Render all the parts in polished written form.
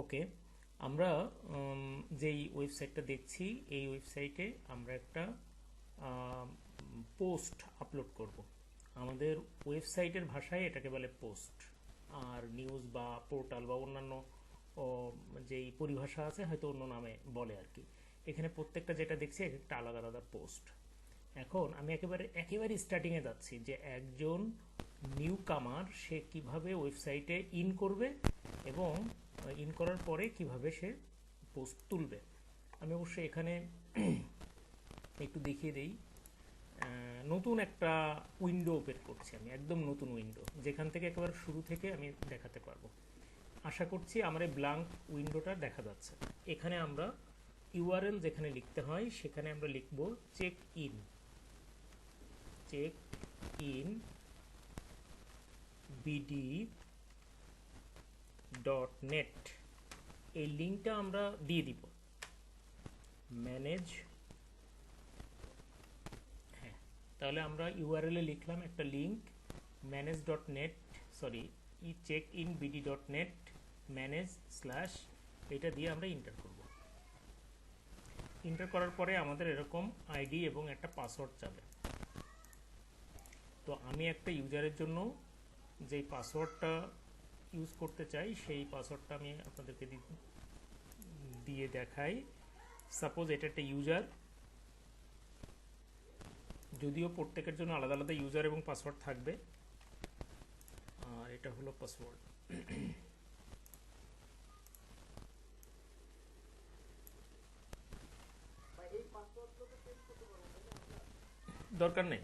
ওকে, আমরা যেই ওয়েবসাইটটা দেখছি এই ওয়েবসাইটে আমরা একটা পোস্ট আপলোড করব। আমাদের ওয়েবসাইটের ভাষায় এটাকে বলে পোস্ট। আর নিউজ বা পোর্টাল বা অন্যান্য যেই পরিভাষা আছে হয়তো অন্য নামে বলে আর কি। এখানে প্রত্যেকটা যেটা দেখছি একটা আলাদা আলাদা পোস্ট। এখন আমি একেবারে স্টার্টিংয়ে যাচ্ছি যে একজন নিউ কামার সে কিভাবে ওয়েবসাইটে ইন করবে এবং ইন করার পরে কিভাবে সে পোস্ট তুলবে। আমি অবশ্যই এখানে একটু দেখিয়ে দেই। নতুন একটা উইন্ডো ওপেন করছি, আমি একদম নতুন উইন্ডো যেখান থেকে একেবারে শুরু থেকে আমি দেখাতে পারবো। আশা করছি আমার এই ব্ল্যাঙ্ক উইন্ডোটা দেখা যাচ্ছে। এখানে আমরা ইউআরএল যেখানে লিখতে হয় সেখানে আমরা লিখব চেক ইন bd.net। এই লিঙ্কটা আমরা দিয়ে দিব ম্যানেজ। হ্যাঁ, তাহলে আমরা ইউআরএল এ লিখলাম একটা link manage.net, sorry check in bd.net manage slash, এটা দিয়ে আমরা ইন্টার করব। ইন্টার করার পরে আমাদের এরকম আইডি এবং একটা পাসওয়ার্ড চাবে। তো আমি একটা ইউজারের জন্য যেই পাসওয়ার্ডটা ইউজ করতে চাই সেই পাসওয়ার্ডটা আমি আপনাদেরকে দিয়ে দেখাই। সাপোজ এটা একটা ইউজার, যদিও প্রত্যেকের জন্য আলাদা আলাদা ইউজার এবং পাসওয়ার্ড থাকবে। আর এটা হলো পাসওয়ার্ড। দরকার নেই,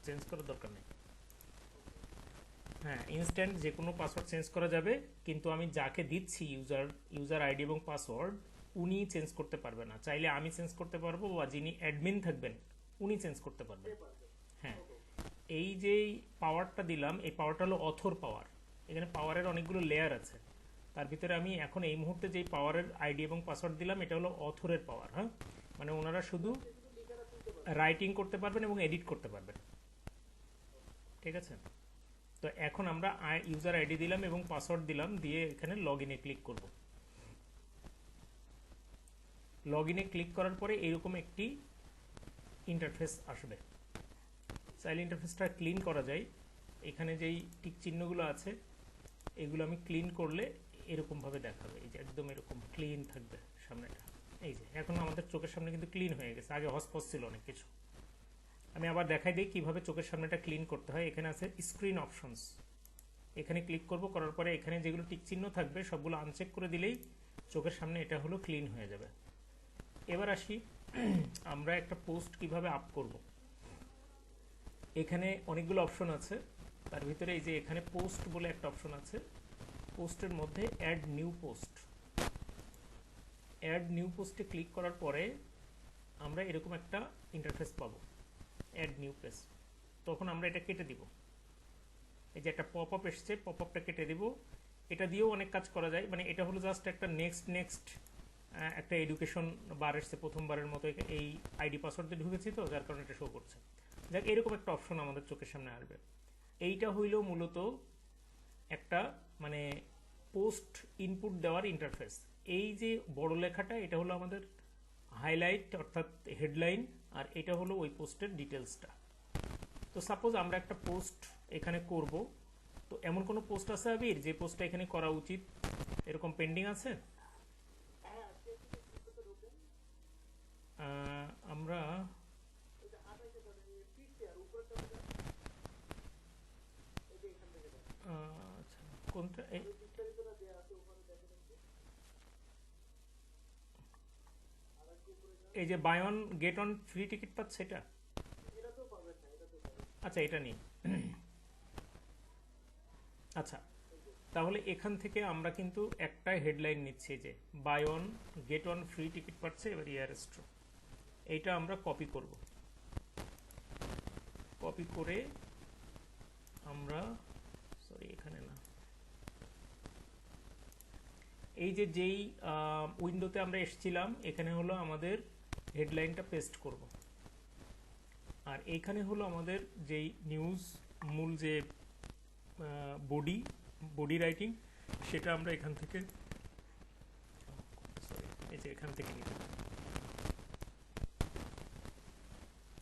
চেঞ্জ করার দরকার নেই। হ্যাঁ, ইনস্ট্যান্ট যে কোনো পাসওয়ার্ড চেঞ্জ করা যাবে, কিন্তু আমি যাকে দিচ্ছি ইউজার আইডি এবং পাসওয়ার্ড উনি চেঞ্জ করতে পারবে না। চাইলে আমি চেঞ্জ করতে পারবো বা যিনি অ্যাডমিন থাকবেন উনি চেঞ্জ করতে পারবেন। হ্যাঁ, এই যে পাওয়ারটা দিলাম এই পাওয়ারটা হলো অথর পাওয়ার। এখানে পাওয়ারের অনেকগুলো লেয়ার আছে, তার ভিতরে আমি এখন এই মুহূর্তে যেই পাওয়ারের আইডি এবং পাসওয়ার্ড দিলাম এটা হলো অথরের পাওয়ার। হ্যাঁ, মানে ওনারা শুধু রাইটিং করতে পারবেন এবং এডিট করতে পারবেন। ঠিক আছে, তো এখন আমরা ইউজার আইডি দিলাম এবং পাসওয়ার্ড দিলাম, দিয়ে এখানে লগ ইনে ক্লিক করব। লগ ইনে ক্লিক করার পরে এরকম একটি ইন্টারফেস আসবে। চাইলে ইন্টারফেসটা ক্লিন করা যায়। এখানে যেই টিক চিহ্নগুলো আছে এগুলো আমি ক্লিন করলে এরকমভাবে দেখাবে। এই যে একদম এরকম ক্লিন থাকবে সামনেটা। এই যে এখন আমাদের চোখের সামনে কিন্তু ক্লিন হয়ে গেছে, আগে হসপস ছিল অনেক কিছু। আমি আবার দেখাই দিই কিভাবে চোখের সামনেটা ক্লিন করতে হয়। এখানে আছে স্ক্রিন অপশনস, এখানে ক্লিক করব। করার পরে এখানে যেগুলো টিক চিহ্ন থাকবে সবগুলো আনচেক করে দিলেই চোখের সামনে এটা হলো ক্লিন হয়ে যাবে। এবার আসি আমরা একটা পোস্ট কিভাবে আপ করব। এখানে অনেকগুলো অপশন আছে, তার ভিতরে এই যে এখানে পোস্ট বলে একটা অপশন আছে। পোস্টের মধ্যে add new post, add new পোস্টে ক্লিক করার পরে আমরা এরকম একটা ইন্টারফেস পাবো, অ্যাড নিউ পেজ। তখন আমরা এটা কেটে দিব। এই যে একটা পপ আপ এসছে, পপ আপটা কেটে দিব। এটা দিয়েও অনেক কাজ করা যায়, মানে এটা হলো জাস্ট একটা নেক্সট একটা এডুকেশন বার এসছে প্রথমবারের মতো। এই আইডি পাসওয়ার্ড দিয়ে ঢুকেছি তো যার কারণে এটা শো করছে। যাক, এরকম একটা অপশন আমাদের চোখের সামনে আসবে। এইটা হইল মূলত একটা মানে পোস্ট ইনপুট দেওয়ার ইন্টারফেস। এই যে বড় লেখাটা এটা হলো আমাদের হাইলাইট অর্থাৎ হেডলাইন, আর এটা হলো ওই পোস্টের ডিটেলসটা। তো সাপোজ আমরা একটা পোস্ট এখানে করব, তো এমন কোনো পোস্ট আছে আবির যে পোস্টটা এখানে করা উচিত, এরকম পেন্ডিং আছে? আমরা আচ্ছা, কোনটা? এই যে buy one get one free ticket পাচ্ছে এটা? আচ্ছা, এটা নেই। আচ্ছা, তাহলে এখান থেকে আমরা কিন্তু একটা হেডলাইন নিচ্ছি যে buy one get one free ticket পাচ্ছে, এবার ইয়ার স্ট্রো। এইটা আমরা কপি করব। কপি করে আমরা সরি এখানে না, এই যে যেই উইন্ডোতে আমরা এসেছিলাম এখানে হলো আমাদের হেডলাইনটা পেস্ট করব। আর এইখানে হলো আমাদের যেই নিউজ মূল যে বডি রাইটিং সেটা আমরা এখান থেকে এই যে এখান থেকে নিলাম,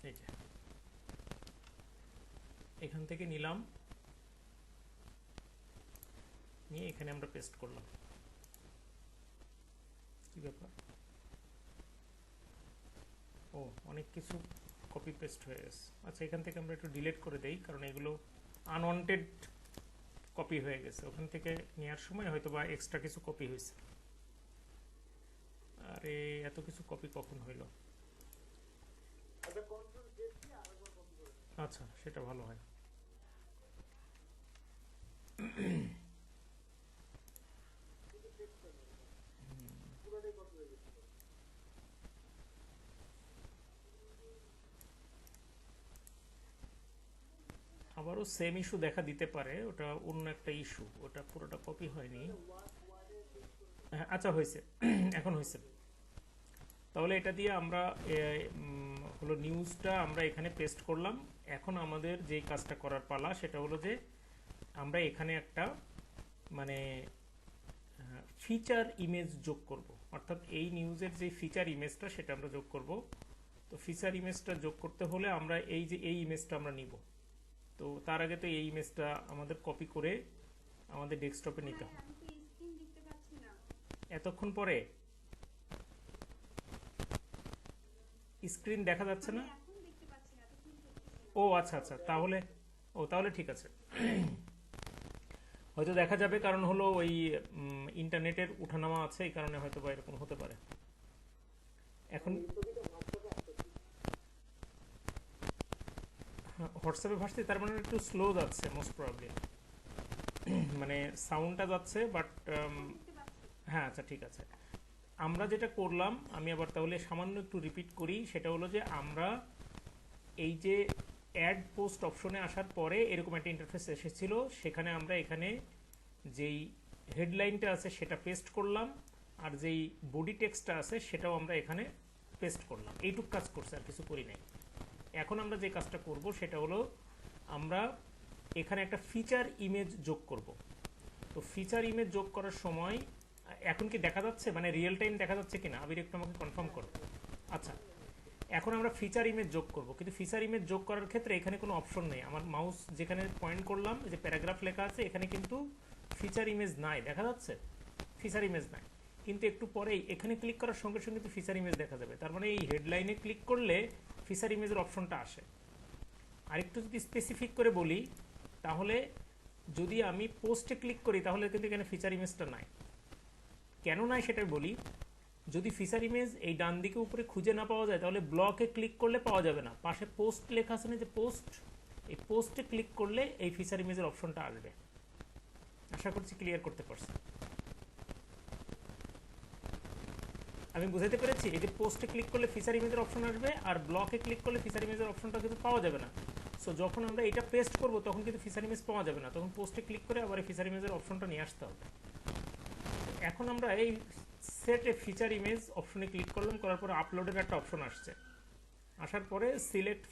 এই যে এখান থেকে নিলাম, নিয়ে এখানে আমরা পেস্ট করলাম। কি ব্যাপার, ও অনেক কিছু কপি পেস্ট হয়ে গেছে। আচ্ছা, এখান থেকে আমরা একটু ডিলিট করে দেই, কারণ এগুলো আনওয়ান্টেড কপি হয়ে গেছে। ওখান থেকে নেওয়ার সময় হয়তো বা এক্সট্রা কিছু কপি হয়েছে। আরে এত কিছু কপি কখন হইল? আচ্ছা, সেটা ভালো হয়। আবারও সেম ইস্যু দেখা দিতে পারে, ওটা অন্য একটা ইস্যু, ওটা পুরোটা কপি হয়নি। হ্যাঁ, আচ্ছা হয়েছে, এখন হয়েছে। তাহলে এটা দিয়ে আমরা হলো নিউজটা আমরা এখানে পেস্ট করলাম। এখন আমাদের যে কাজটা করার পালা সেটা হলো যে আমরা এখানে একটা মানে ফিচার ইমেজ যোগ করব, অর্থাৎ এই নিউজের যে ফিচার ইমেজটা সেটা আমরা যোগ করব। তো ফিচার ইমেজটা যোগ করতে হলে আমরা এই যে এই ইমেজটা আমরা নিব। তো তার আগে তো এই ইমেজটা আমাদের কপি করে আমাদের ডেস্কটপে নিতে হবে। এতক্ষণ পরে স্ক্রিন দেখা যাচ্ছে না? ও আচ্ছা আচ্ছা, তাহলে ঠিক আছে, হয়তো দেখা যাবে, কারণ হলো ওই ইন্টারনেটের উঠানামা আছে, এই কারণে হয়তো বা এরকম হতে পারে। এখন হোয়াটসঅ্যাপে ভাসছে, তার মানে একটু স্লো যাচ্ছে মোস্ট প্রবাবলি, মানে সাউন্ডটা যাচ্ছে বাট হ্যাঁ আচ্ছা ঠিক আছে। আমরা যেটা করলাম, আমি আবার তাহলে সামান্য একটু রিপিট করি, সেটা হলো যে আমরা এই যে অ্যাড পোস্ট অপশনে আসার পরে এরকম একটা ইন্টারফেস এসেছিল, সেখানে আমরা এখানে যেই হেডলাইনটা আছে সেটা পেস্ট করলাম, আর যেই বডি টেক্সটটা আছে সেটাও আমরা এখানে পেস্ট করলাম। এইটুক কাজ করছে, আর কিছু করি নাই। এখন আমরা যে কাজটা করব সেটা হলো আমরা এখানে একটা ফিচার ইমেজ যোগ করব। তো ফিচার ইমেজ যোগ করার সময় এখন কি দেখা যাচ্ছে, মানে রিয়েল টাইম দেখা যাচ্ছে কিনা? আবির একটু আমাকে কনফার্ম করো। আচ্ছা, এখন আমরা ফিচার ইমেজ যোগ করব, কিন্তু ফিচার ইমেজ যোগ করার ক্ষেত্রে এখানে কোনো অপশন নেই। আমার মাউস যেখানে পয়েন্ট করলাম, যে প্যারাগ্রাফ লেখা আছে, এখানে কিন্তু ফিচার ইমেজ নাই, দেখা যাচ্ছে ফিচার ইমেজ নাই। কিন্তু একটু পরেই এখানে ক্লিক করার সঙ্গে সঙ্গে কিন্তু ফিচার ইমেজ দেখা যাবে। তার মানে এই হেডলাইনে ক্লিক করলে ফিচার ইমেজের অপশনটা আসে। আরেকটু যদি স্পেসিফিক করে বলি, তাহলে যদি আমি পোস্টে ক্লিক করি তাহলে কিন্তু এখানে ফিচার ইমেজটা নাই। কেন নাই সেটা বলি। যদি ফিচার ইমেজ এই ডান দিকে উপরে খুঁজে না পাওয়া যায়, তাহলে ব্লকে ক্লিক করলে পাওয়া যাবে না। পাশে পোস্ট লেখা আছে না, যে পোস্ট, এই পোস্টে ক্লিক করলে এই ফিচার ইমেজের অপশনটা আসবে। আশা করছি ক্লিয়ার করতে পারছি। আমি বুঝাতে পেরেছি? এই যে পোস্টে ক্লিক করলে ফিচার ইমেজের অপশন আসবে, আর ব্লকে ক্লিক করলে ফিচার ইমেজের অপশনটা কিন্তু পাওয়া যাবে না। সো যখন আমরা এটা পেস্ট করব তখন কিন্তু ফিচার ইমেজ পাওয়া যাবে না, তখন পোস্টে ক্লিক করে আবার এই ফিচার ইমেজের অপশনটা নিয়ে আসতে হবে। এখন আমরা এই সেট এ ফিচার ইমেজ অপশনে ক্লিক করলাম, করার পরে আপলোডের একটা অপশন আসছে। আসার পরে সিলেক্ট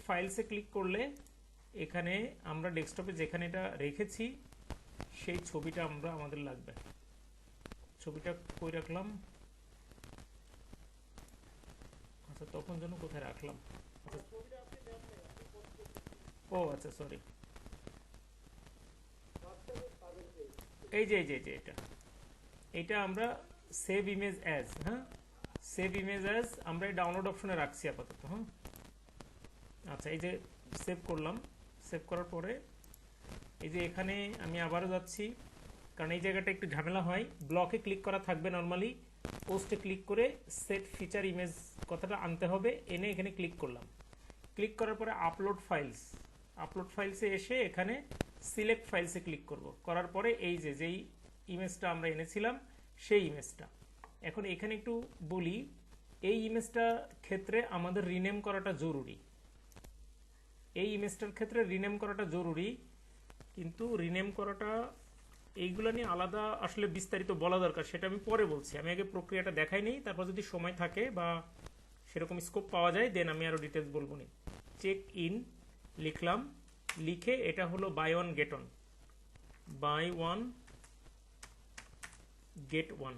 ফাইলসে ক্লিক করলে এখানে আমরা ডেস্কটপে যেখানে এটা রেখেছি সেই ছবিটা আমাদের লাগবে। ছবিটা কই রাখলাম? আচ্ছা, তখন যেন কোথায় রাখলাম? ও আচ্ছা, সরি, এই যে এটা আমরা সেভ ইমেজ অ্যাজ, হ্যাঁ সেভ ইমেজ অ্যাজ আমরা এই ডাউনলোড অপশনে রাখছি আপাতত। হ্যাঁ আচ্ছা, এই যে সেভ করলাম। সেভ করার পরে এই যে এখানে আমি আবারও যাচ্ছি, কারণ এই জায়গাটা একটু ঝামেলা হয়। ব্লকে ক্লিক করা থাকবে নর্মালি, পোস্টে ক্লিক করে সেট ফিচার ইমেজ কথাটা আনতে হবে, এনে এখানে ক্লিক করলাম। ক্লিক করার পরে আপলোড ফাইলসে এসে এখানে সিলেক্ট ফাইলসে ক্লিক করব। করার পরে এই যে যেই ইমেজটা আমরা এনেছিলাম সেই ইমেজটা। এখন এখানে একটু বলি, এই ইমেজটার ক্ষেত্রে আমাদের রিনেম করাটা জরুরি। এই ইমেজটার ক্ষেত্রে রিনেম করাটা জরুরি, কিন্তু রিনেম করাটা এইগুলো নিয়ে আলাদা আসলে বিস্তারিত বলা দরকার, সেটা আমি পরে বলছি। আমি আগে প্রক্রিয়াটা দেখাই নেই, তারপর যদি সময় থাকে বা সেরকম স্কোপ পাওয়া যায় দেন আমি আরও ডিটেলস বলবো নি। চেক ইন লিখলাম, লিখে এটা হলো buy one get one,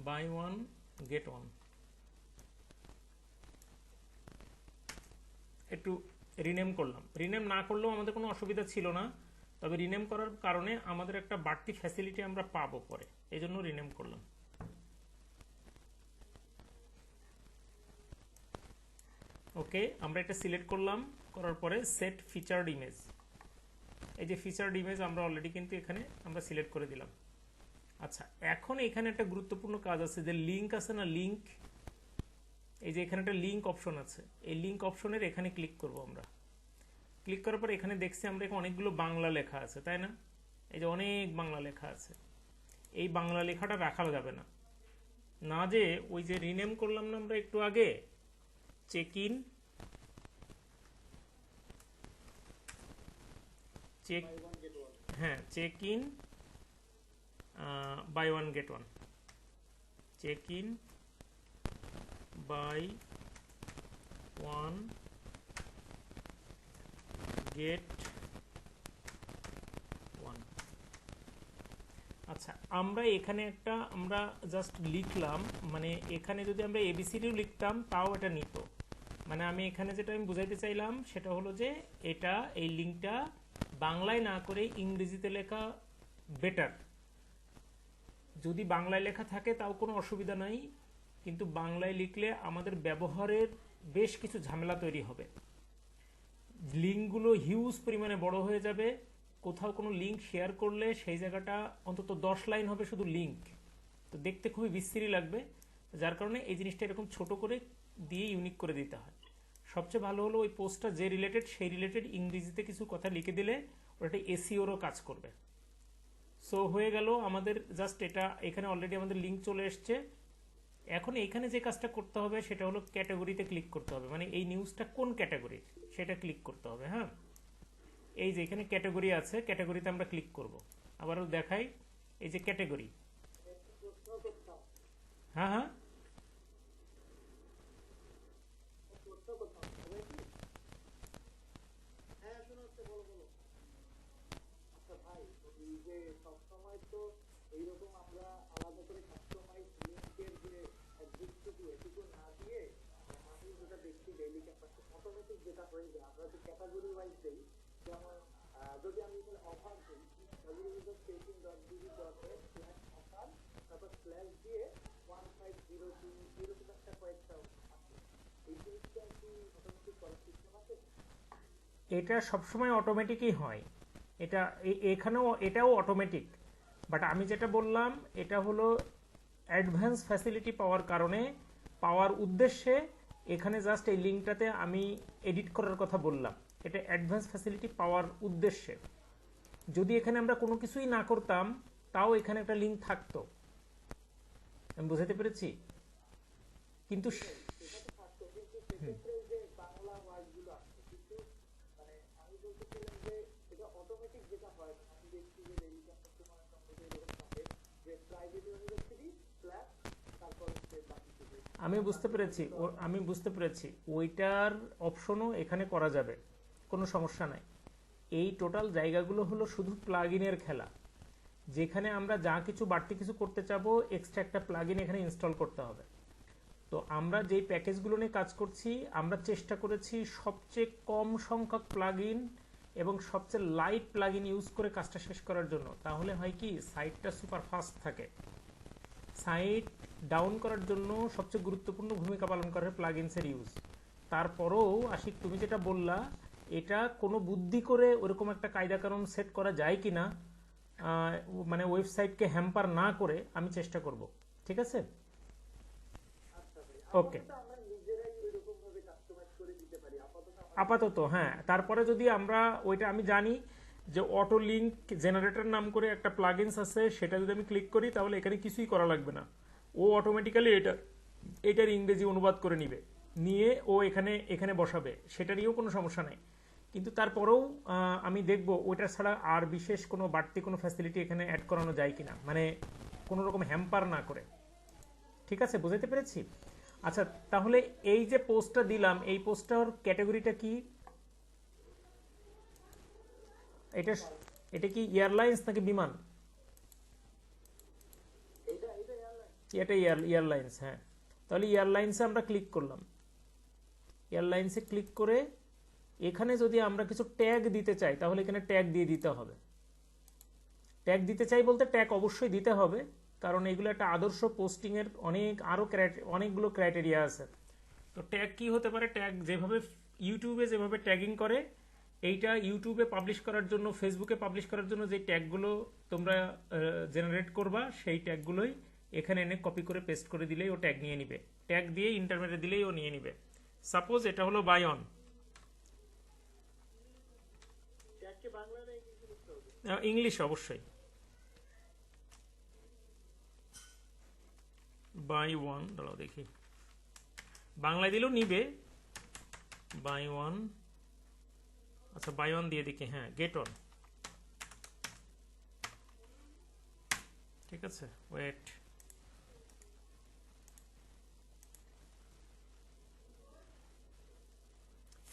buy one get one. একটু রিনেম করলাম, রিনেম না করলেও আমাদের কোনো অসুবিধা ছিল না, তবে রিনেম করার কারণে আমাদের একটা বাড়তি ফ্যাসিলিটি আমরা পাবো পরে, এই জন্য রিনেম করলাম। ওকে, আমরা এটা সিলেক্ট করলাম, করার পরে সেট ফিচার্ড ইমেজ, এই যে ফিচার্ড ইমেজ আমরা অলরেডি কিন্তু এখানে আমরা সিলেক্ট করে দিলাম। আচ্ছা, এখন এখানে একটা গুরুত্বপূর্ণ কাজ আছে, যে লিঙ্ক আছে না, লিঙ্ক, এই যে এখানে একটা লিঙ্ক অপশন আছে, এই লিঙ্ক অপশনের এখানে ক্লিক করব আমরা। ক্লিক করার পর এখানে দেখছি আমরা এখানে অনেকগুলো বাংলা লেখা আছে, তাই না? এই যে অনেক বাংলা লেখা আছে, এই বাংলা লেখাটা রাখা যাবে না, না যে ওই যে রিনেম করলাম না আমরা একটু আগে, চেক ইন, চেক, হ্যাঁ check in buy one get one, check in buy one get one. আচ্ছা, আমরা এখানে একটা আমরা জাস্ট লিখলাম, মানে এখানে যদি আমরা এবিসিডিও লিখতাম তাও এটা নিত, মানে আমি এখানে যেটা আমি বুঝাইতে চাইলাম সেটা হলো যে এটা এই লিঙ্কটা বাংলায় না করে ইংরেজিতে লেখা বেটার। যদি বাংলায় লেখা থাকে তাও কোনো অসুবিধা নাই, কিন্তু বাংলায় লিখলে আমাদের ব্যবহারের বেশ কিছু ঝামেলা তৈরি হবে, লিঙ্কগুলো হিউজ পরিমাণে বড় হয়ে যাবে, কোথাও কোনো লিঙ্ক শেয়ার করলে সেই জায়গাটা অন্তত 10 লাইন হবে শুধু লিঙ্ক, তো দেখতে খুবই বিশ্রী লাগবে, যার কারণে এই জিনিসটা এরকম ছোট করে দিয়ে ইউনিক করে দিতে হয়। সবচেয়ে ভালো হলো ওই পোস্টটা যে রিলেটেড সেই রিলেটেড ইংরেজিতে কিছু কথা লিখে দিলে ওটা এসইওরও কাজ করবে। সো হয়ে গেল আমাদের, জাস্ট এটা এখানে অলরেডি আমাদের লিঙ্ক চলে এসছে। এখন এখানে যে কাজটা করতে হবে সেটা হলো ক্যাটাগরিতে ক্লিক করতে হবে, মানে এই নিউজটা কোন ক্যাটাগরির সেটা ক্লিক করতে হবে। হ্যাঁ, এই যে এখানে ক্যাটাগরি আছে, ক্যাটাগরিতে আমরা ক্লিক করব। আবারও দেখাই, এই যে ক্যাটাগরি, হ্যাঁ হ্যাঁ এটা সবসময় অটোমেটিকই হয়, এটা এখানেও এটাও অটোমেটিক, বাট আমি যেটা বললাম এটা হলো অ্যাডভান্স ফ্যাসিলিটি পাওয়ার কারণে, পাওয়ার উদ্দেশ্যে এখানে জাস্ট এই লিঙ্কটাতে আমি এডিট করার কথা বললাম, এটা অ্যাডভান্স ফ্যাসিলিটি পাওয়ার উদ্দেশ্যে। যদি এখানে আমরা কোনো কিছুই না করতাম তাও এখানে একটা লিঙ্ক থাকতো, আমি বুঝাতে পেরেছি? কিন্তু আমি বুঝতে পেরেছি ওইটার অপশনও এখানে করা যাবে, কোনো সমস্যা নাই। এই টোটাল জায়গাগুলো হলো শুধু প্লাগ ইনের খেলা, যেখানে আমরা যা কিছু বাড়তি কিছু করতে চাবো এক্সট্রা একটা প্লাগ ইন এখানে ইনস্টল করতে হবে। তো আমরা যেই প্যাকেজগুলো নিয়ে কাজ করছি আমরা চেষ্টা করেছি সবচেয়ে কম সংখ্যক প্লাগ ইন এবং সবচেয়ে লাইট প্লাগ ইন ইউজ করে কাজটা শেষ করার জন্য, তাহলে হয় কি সাইটটা সুপার ফাস্ট থাকে। সাইট ডাউন করার জন্য সবচেয়ে গুরুত্বপূর্ণ ভূমিকা পালন করে প্লাগইনসের ইউজ। তারপরেও আশিক তুমি যেটা বললা, এটা কোনো বুদ্ধি করে ওরকম একটা কায়দা কানুন সেট করা যায় কিনা, মানে ওয়েবসাইটকে হ্যাম্পার না করে আমি চেষ্টা করব, ঠিক আছে? ওকে, আপাতত হ্যাঁ। তারপরে যদি আমরা ওইটা, আমি জানি যে অটো লিঙ্ক জেনারেটর নাম করে একটা প্লাগইনস আছে, সেটা যদি আমি ক্লিক করি তাহলে এখানে কিছুই করা লাগবে না, ও অটোমেটিক্যালি এটার ইংরেজি অনুবাদ করে নিয়ে ও এখানে এখানে বসাবে, সেটা নিয়েও কোনো সমস্যা নাই। কিন্তু তারপরেও আমি দেখব ওইটা ছাড়া আর বিশেষ কোনো বাড়তি কোনো ফ্যাসিলিটি এখানে অ্যাড করানো যায় কিনা, মানে কোনো রকম হ্যাম্পার না করে। ঠিক আছে, বুঝাতে পেরেছি? আচ্ছা, তাহলে এই যে পোস্টটা দিলাম, এই পোস্টটার ক্যাটাগরিটা কি? এটা এটা কি এয়ারলাইন্স নাকি বিমান? এটা এয়ারলাইন্স, হ্যাঁ। তাহলে এয়ারলাইন্সে আমরা ক্লিক করলাম। এয়ারলাইন্সে ক্লিক করে এখানে যদি আমরা কিছু ট্যাগ দিতে চাই তাহলে এখানে ট্যাগ দিয়ে দিতে হবে। ট্যাগ দিতে চাই বলতে ট্যাগ অবশ্যই দিতে হবে, কারণ এগুলো একটা আদর্শ পোস্টিংয়ের অনেকগুলো ক্রাইটেরিয়া আছে। তো ট্যাগ কি হতে পারে? ট্যাগ যেভাবে ইউটিউবে যেভাবে ট্যাগিং করে, এইটা ইউটিউবে পাবলিশ করার জন্য, ফেসবুকে পাবলিশ করার জন্য যে ট্যাগগুলো তোমরা জেনারেট করবা, সেই ট্যাগগুলোই এখানে এনে কপি করে পেস্ট করে দিলেই ও ট্যাগ নিয়ে নিবে। ট্যাগ দিয়ে ইন্টারনেটে দিলেই ও নিয়ে নিবে। সাপোজ এটা হলো বাই অন, ইংলিশ অবশ্যই, বাই ওয়ান, দাঁড়াও দেখি, বাংলায় দিলেও নিবে, বাই ওয়ান, আচ্ছা বাই ওয়ান দিয়ে দেখি, হ্যাঁ গেট অন, ঠিক আছে, ওয়েট,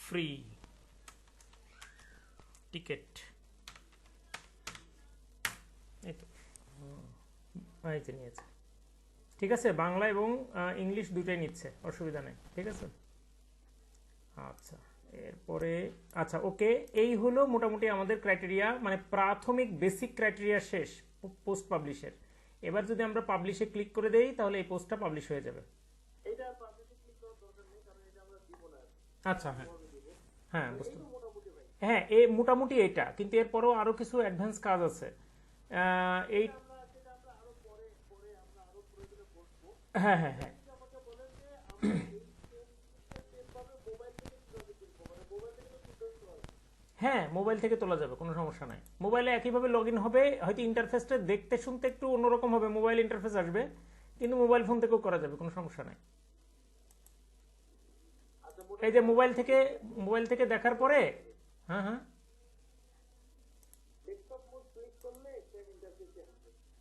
ফ্রি টিকেট, এই তো নিয়েছে, ঠিক আছে, বাংলা এবং ইংলিশ দুটাই নিচ্ছে, অসুবিধা নেই, ঠিক আছে। আচ্ছা, এরপরে আচ্ছা ওকে, এই হলো মোটামুটি আমাদের ক্রাইটেরিয়া, মানে প্রাথমিক বেসিক ক্রাইটেরিয়া শেষ পোস্ট পাবলিশের। এবার যদি আমরা পাবলিশে ক্লিক করে দেই তাহলে এই পোস্টটা পাবলিশ হয়ে যাবে। আচ্ছা, হ্যাঁ হ্যাঁ বুঝতে, হ্যাঁ এই মোটামুটি এটা, কিন্তু এরপরেও আরো কিছু অ্যাডভান্স কাজ আছে। এই হ্যাঁ হ্যাঁ হ্যাঁ হ্যাঁ মোবাইল থেকে তোলা যাবে, কোনো সমস্যা নাই। মোবাইলে একইভাবে লগ ইন হবে, হয়তো ইন্টারফেসটা দেখতে শুনতে একটু অন্যরকম হবে, মোবাইল ইন্টারফেস আসবে, কিন্তু মোবাইল ফোন থেকেও করা যাবে, কোনো সমস্যা নাই। এই যে মোবাইল থেকে দেখার পরে, হ্যাঁ হ্যাঁ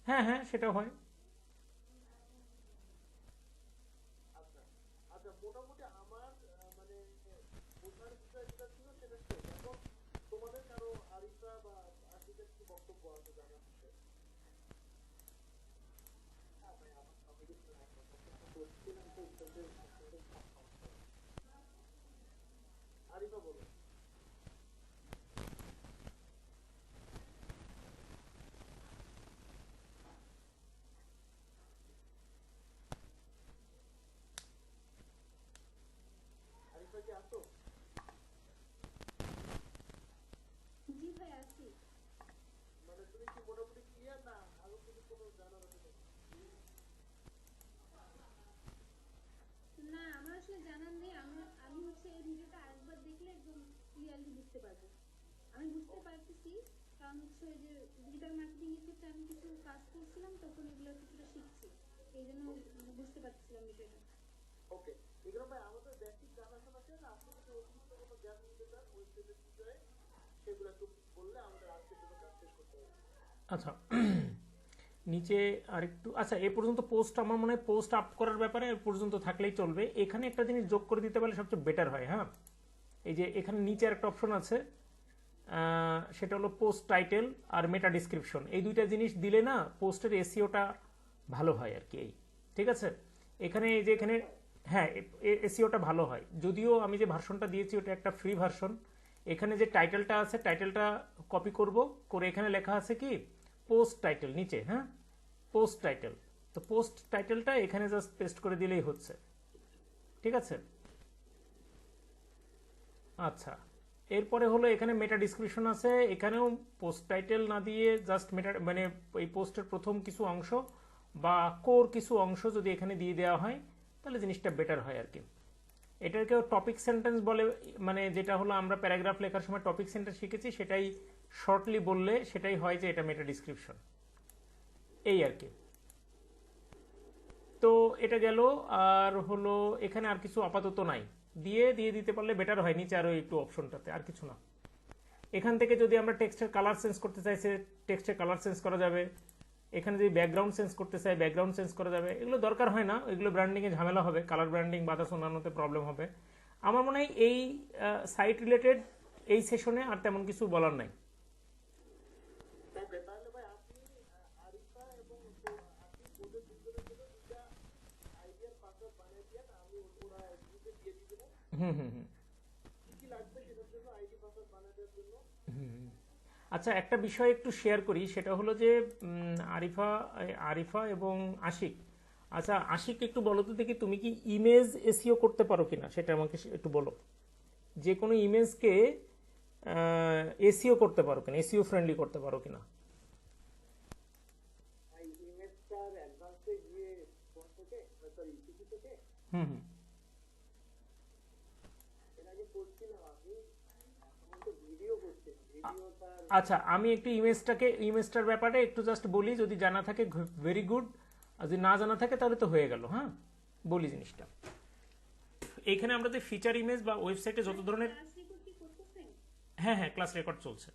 হ্যাঁ হ্যাঁ সেটাও হয়। না আমার আসলে জানার নেই, আমি হচ্ছে এই ভিডিওটা আরেকবার দেখলে একদম ক্লিয়ারলি বুঝতে পারবো। আমি বুঝতে পারতেছি, কারণ হচ্ছে ওই যে ডিজিটাল মার্কেটিং এর ক্ষেত্রে আমি কিছু কাজ করছিলাম, তখন এগুলো কিছুটা শিখছি, এই জন্য বুঝতে পারছিলাম বিষয়টা। ওকে, এগুলো ভাই আমাদের বেসিক জানাশোনা আছে না, আপনি যদি অতিরিক্ত কোনো জ্ঞান নিতে চান ওই স্টেজের বিষয়ে সেগুলো একটু বললে আমাদের আজকে দুটো কাজ শেষ করতে হবে। আচ্ছা নিচে আরেকটু, আচ্ছা এ পর্যন্ত পোস্ট আমার মনে হয় পোস্ট আপ করার ব্যাপারে এ পর্যন্ত থাকলেই চলবে। এখানে একটা জিনিস যোগ করে দিতে পারলে সবচেয়ে বেটার হয়। হ্যাঁ, এই যে এখানে নিচে একটা অপশন আছে, সেটা হলো পোস্ট টাইটেল আর মেটা ডিসক্রিপশন। এই দুইটা জিনিস দিলে না পোস্টের এসইওটা ভালো হয় আর কি। এই ঠিক আছে, এখানে এই যে এখানে হ্যাঁ এসইওটা ভালো হয়, যদিও আমি যে ভার্সনটা দিয়েছি ওটা একটা ফ্রি ভার্সন। এখানে যে টাইটেলটা আছে টাইটেলটা কপি করব, করে এখানে লেখা আছে কি পোস্ট টাইটেল নিচে, হ্যাঁ পোস্ট টাইটেল। তো পোস্ট টাইটেলটা এখানে জাস্ট পেস্ট করে দিলেই হচ্ছে, ঠিক আছে। আচ্ছা, এরপরে হলো এখানে মেটা ডিসক্রিপশন আছে, এখানেও পোস্ট টাইটেল না দিয়ে জাস্ট মেটা মানে এই পোস্টের প্রথম কিছু অংশ বা কোর কিছু অংশ যদি এখানে দিয়ে দেওয়া হয় তাহলে জিনিসটা বেটার হয় আর কি। এটাকেও টপিক সেন্টেন্স বলে, মানে যেটা হলো আমরা প্যারাগ্রাফ লেখার সময় টপিক সেন্টেন্স শিখেছি, সেটাই শর্টলি বললে সেটাই হয় যে এটা মেটা ডিসক্রিপশন, এই আর কি। তো এটা গেল, আর হলো এখানে আর কিছু আপাতত নাই, দিয়ে দিতে পারলে বেটার হয় নিচে আরো একটু অপশনটাতে, আর কিছু না। এখান থেকে যদি আমরা টেক্সটের কালার চেঞ্জ করতে চাইছে টেক্সটের কালার চেঞ্জ করা যাবে, এখানে যদি ব্যাকগ্রাউন্ড চেঞ্জ করতে চাই ব্যাকগ্রাউন্ড চেঞ্জ করা যাবে। এগুলো দরকার হয় না, এগুলো ব্র্যান্ডিংয়ে ঝামেলা হবে, কালার ব্র্যান্ডিং বাতাস অন্যান্যতে প্রবলেম হবে। আমার মনে হয় এই সাইট রিলেটেড এই সেশনে আর তেমন কিছু বলার নাই। হুম হুম হুম হুম। আচ্ছা, একটা বিষয় একটু শেয়ার করি, সেটা হলো যে আরিফা আরিফা এবং আশিক, আচ্ছা আশিক একটু বলো তো দেখি, তুমি কি ইমেজ এসইও করতে পারো কিনা সেটা আমাকে একটু বলো। যে কোনো ইমেজকে এসইও করতে পারো কিনা, এসইও ফ্রেন্ডলি করতে পারো কিনা। হুম হুম। আচ্ছা, আমি একটু ইমেজটার ব্যাপারে একটু জাস্ট বলি, যদি জানা থাকে ভেরি গুড, আর যদি না জানা থাকে তাহলে তো হয়ে গেল। হ্যাঁ, বলি জিনিসটা। এইখানে আমরা যে ফিচার ইমেজ বা ওয়েবসাইটে যত ধরনের, ক্লাস রেকর্ড কি করতেছেন? হ্যাঁ হ্যাঁ ক্লাস রেকর্ড চলছে।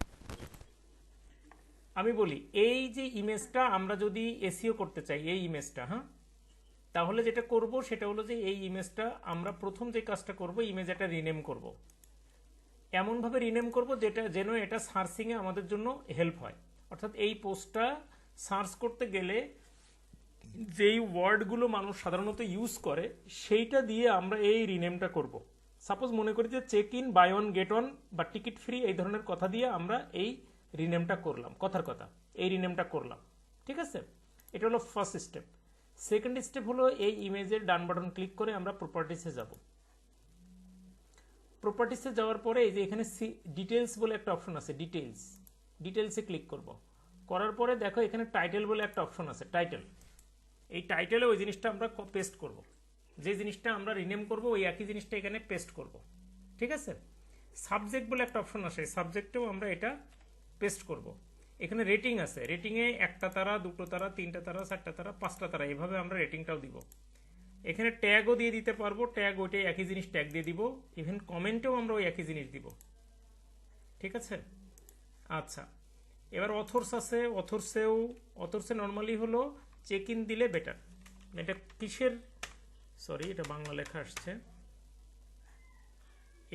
আমি বলি, এই যে ইমেজটা আমরা যদি এসইও করতে চাই, এই ইমেজটা, হ্যাঁ, তাহলে যেটা করব সেটা হলো যে এই ইমেজটা আমরা প্রথম যে কাজটা করব, ইমেজ একটা রিনেম করব, এমনভাবে রিনেম করব যেটা যেন এটা সার্চিংয়ে আমাদের জন্য হেল্প হয়। অর্থাৎ এই পোস্টটা সার্চ করতে গেলে যেই ওয়ার্ডগুলো মানুষ সাধারণত ইউজ করে সেইটা দিয়ে আমরা এই রিনেমটা করব। সাপোজ মনে করি যে check in, buy one get one বা টিকিট ফ্রি, এই ধরনের কথা দিয়ে আমরা এই রিনেমটা করলাম, কথার কথা এই রিনেমটা করলাম। ঠিক আছে, এটা হলো ফার্স্ট স্টেপ। সেকেন্ড স্টেপ হলো এই ইমেজের ডান বাটন ক্লিক করে আমরা প্রপার্টিসে যাব। প্রপার্টিসে যাওয়ার পরে এই যে এখানে ডিটেলস বলে একটা অপশন আছে, ডিটেলসে ক্লিক করব। করার পরে দেখো এখানে টাইটেল বলে একটা অপশন আছে, টাইটেল। এই টাইটেলে ওই জিনিসটা আমরা পেস্ট করব, যে জিনিসটা আমরা রিনেম করব ওই একই জিনিসটা এখানে পেস্ট করব। ঠিক আছে, সাবজেক্ট বলে একটা অপশন আছে, সাবজেক্টেও আমরা এটা পেস্ট করব। এখানে রেটিং আছে, রেটিংয়ে 1টা তারা, 2টো তারা, 3টা তারা, 4টা তারা, 5টা তারা, এভাবে আমরা রেটিংটাও দিব। এখানে ট্যাগও দিয়ে দিতে পারবো, ট্যাগ ওইটাই একই জিনিস ট্যাগ দিয়ে দিব। ইভেন কমেন্টেও আমরা ওই একই জিনিস দিব। ঠিক আছে, আচ্ছা এবার অথর্স আছে, অথর্সে নর্মালি হলো চেক ইন দিলে বেটার। এটা কিসের, সরি এটা বাংলা লেখা আসছে,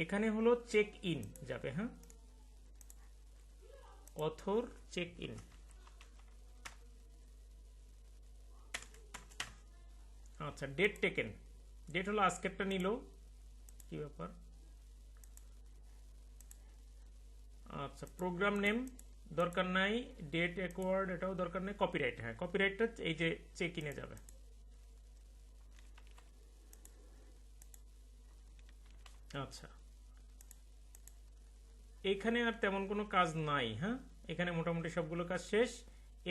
এখানে হলো চেক ইন যাবে। হ্যাঁ, অথর চেক ইন। আচ্ছা, ডেট টেকেন, ডেট হলো আজকেরটা নিল, কি ব্যাপার। আচ্ছা, প্রোগ্রাম নেম দরকার নাই, ডেট অ্যাকোয়ার্ড এটাও দরকার নেই, কপিরাইট, হ্যাঁ কপিরাইটটা এই যে চেক ইনে যাবে। আচ্ছা, এইখানে আর তেমন কোনো কাজ নাই। হ্যাঁ, এখানে মোটামুটি সবগুলো কাজ শেষ।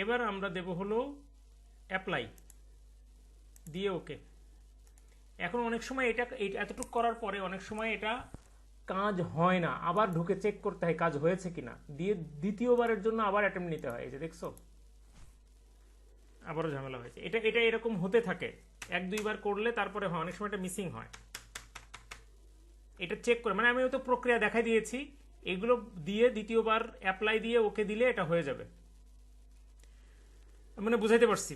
এবার আমরা দেব হলো অ্যাপ্লাই দিয়ে ওকে। এখন অনেক সময় এটা এতটুকু করার পরে অনেক সময় এটা কাজ হয় না, আবার ঢুকে চেক করতে হয় কাজ হয়েছে কিনা, দিয়ে দ্বিতীয়বারের জন্য আবার অ্যাটেম্প নিতে হয়। এই যে দেখছো, আবারও ঝামেলা হয়েছে। এটা এটা এরকম হতে থাকে, 1-2বার করলে তারপরে হয়, অনেক সময় এটা মিসিং হয়। এটা চেক করে, মানে আমি তো প্রক্রিয়া দেখাই দিয়েছি, এগুলো দিয়ে দ্বিতীয়বার অ্যাপ্লাই দিয়ে ওকে দিলে এটা হয়ে যাবে। মানে বুঝাইতে পারছি,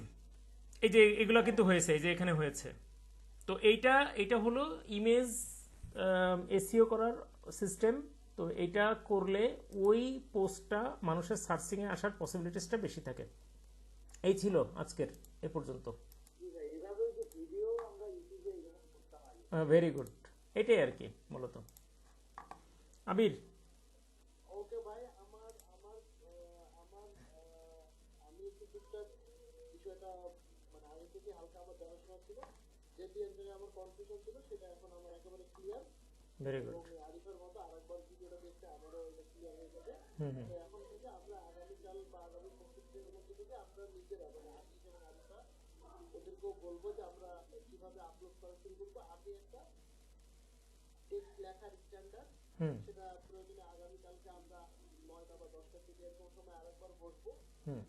এই যে এগুলো কিন্তু হয়েছে, এই যে এখানে হয়েছে। তো এইটা হলো ইমেজ এসইও করার সিস্টেম। তো এইটা করলে ওই পোস্টটা মানুষের সার্চিংয়ে আসার পসিবিলিটিসটা বেশি থাকে। এই ছিল আজকের এ পর্যন্ত। ভেরি গুড, এটাই আর কি মূলত। আবির, ভেরি গুড। হুম হুম হুম হুম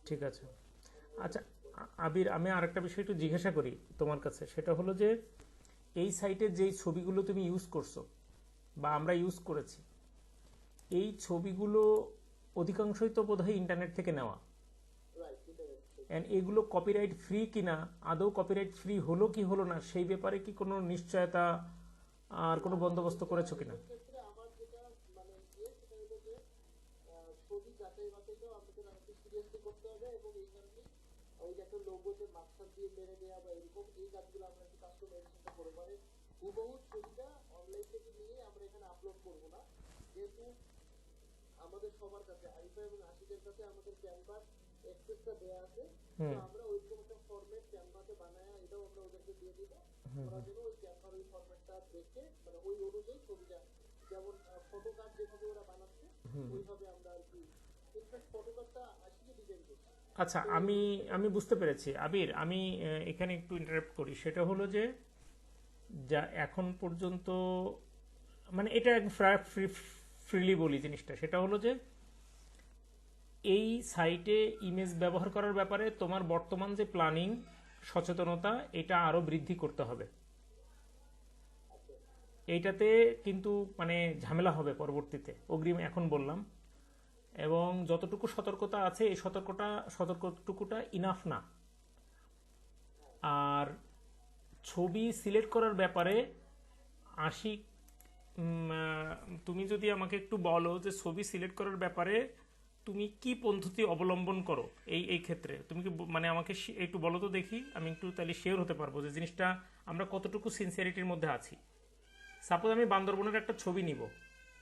ঠিক আছে। আচ্ছা আবির, আমি আরেকটা বিষয় একটু জিজ্ঞাসা করি তোমার কাছে, সেটা হলো যে এই সাইটে যেই ছবিগুলো তুমি ইউজ করছো বা আমরা ইউজ করেছি, এই ছবিগুলো অধিকাংশই তো বোধহয় ইন্টারনেট থেকে নেওয়া, এন্ড এগুলো কপিরাইট ফ্রি কিনা, আদৌ কপিরাইট ফ্রি হলো কি হলো না সেই ব্যাপারে কি কোনো নিশ্চয়তা আর কোনো বন্দোবস্ত করেছো কিনা? ক্ষেত্রে আমার যেটা মানে সেটা হলো যে ছবি যাচাই বাছাইটাও আমাদের আরেকটু সিরিয়াসলি করতে হবে, এবং এই কারণে ওই যে একটা লোগোতে মাস্টার দিয়ে মেরে দেওয়া বা এরকম এই কাজগুলো আমরা একটু কাস্টমাইজেশনটা করবো। মানে হুবহু ছবিটা অনলাইন থেকে নিয়ে আমরা এখানে আপলোড করবো না, যেহেতু আমাদের সবার কাছে আরিফা এবং আশিকের কাছে আমাদের ক্যানভাস অ্যাক্সেসটা দেওয়া আছে। তো আমরা ওইরকম একটা ফরম্যাট ক্যানভাসে বানায় এটাও আমরা ওদেরকে দিয়ে দিব, ওরা যেন ওই ক্যানভার ওই ফরম্যাটটা দেখে মানে ওই অনুযায়ী ছবিটা, যেমন ফটো কার্ড যেভাবে ওরা বানাচ্ছে ওইভাবে আমরা আর কি, ইনফ্যাক্ট ফটো কার্ডটা আশিকে ডিজাইন করছি। আচ্ছা, আমি আমি বুঝতে পেরেছি আবির। আমি এখানে একটু ইন্টারাপ্ট করি। সেটা হলো যে যা এখন পর্যন্ত মানে এটা ফ্রিলি বলি জিনিসটা, সেটা হলো যে এই সাইটে ইমেজ ব্যবহার করার ব্যাপারে তোমার বর্তমান যে প্ল্যানিং সচেতনতা এটা আরো বৃদ্ধি করতে হবে। এইটাতে কিন্তু মানে ঝামেলা হবে পরবর্তীতে, অগ্রিম এখন বললাম। এবং যতটুকু সতর্কতা আছে এই সতর্কটুকুটা ইনাফ না। আর ছবি সিলেক্ট করার ব্যাপারে আশিক, তুমি যদি আমাকে একটু বলো যে ছবি সিলেক্ট করার ব্যাপারে তুমি কি পদ্ধতি অবলম্বন করো এই ক্ষেত্রে, তুমি কি মানে আমাকে একটু বলো তো দেখি, আমি একটু তাহলে শিওর হতে পারবো যে জিনিসটা আমরা কতটুকু সিনসিয়ারিটির মধ্যে আছি। সাপোজ আমি বান্দরবনের একটা ছবি নিব,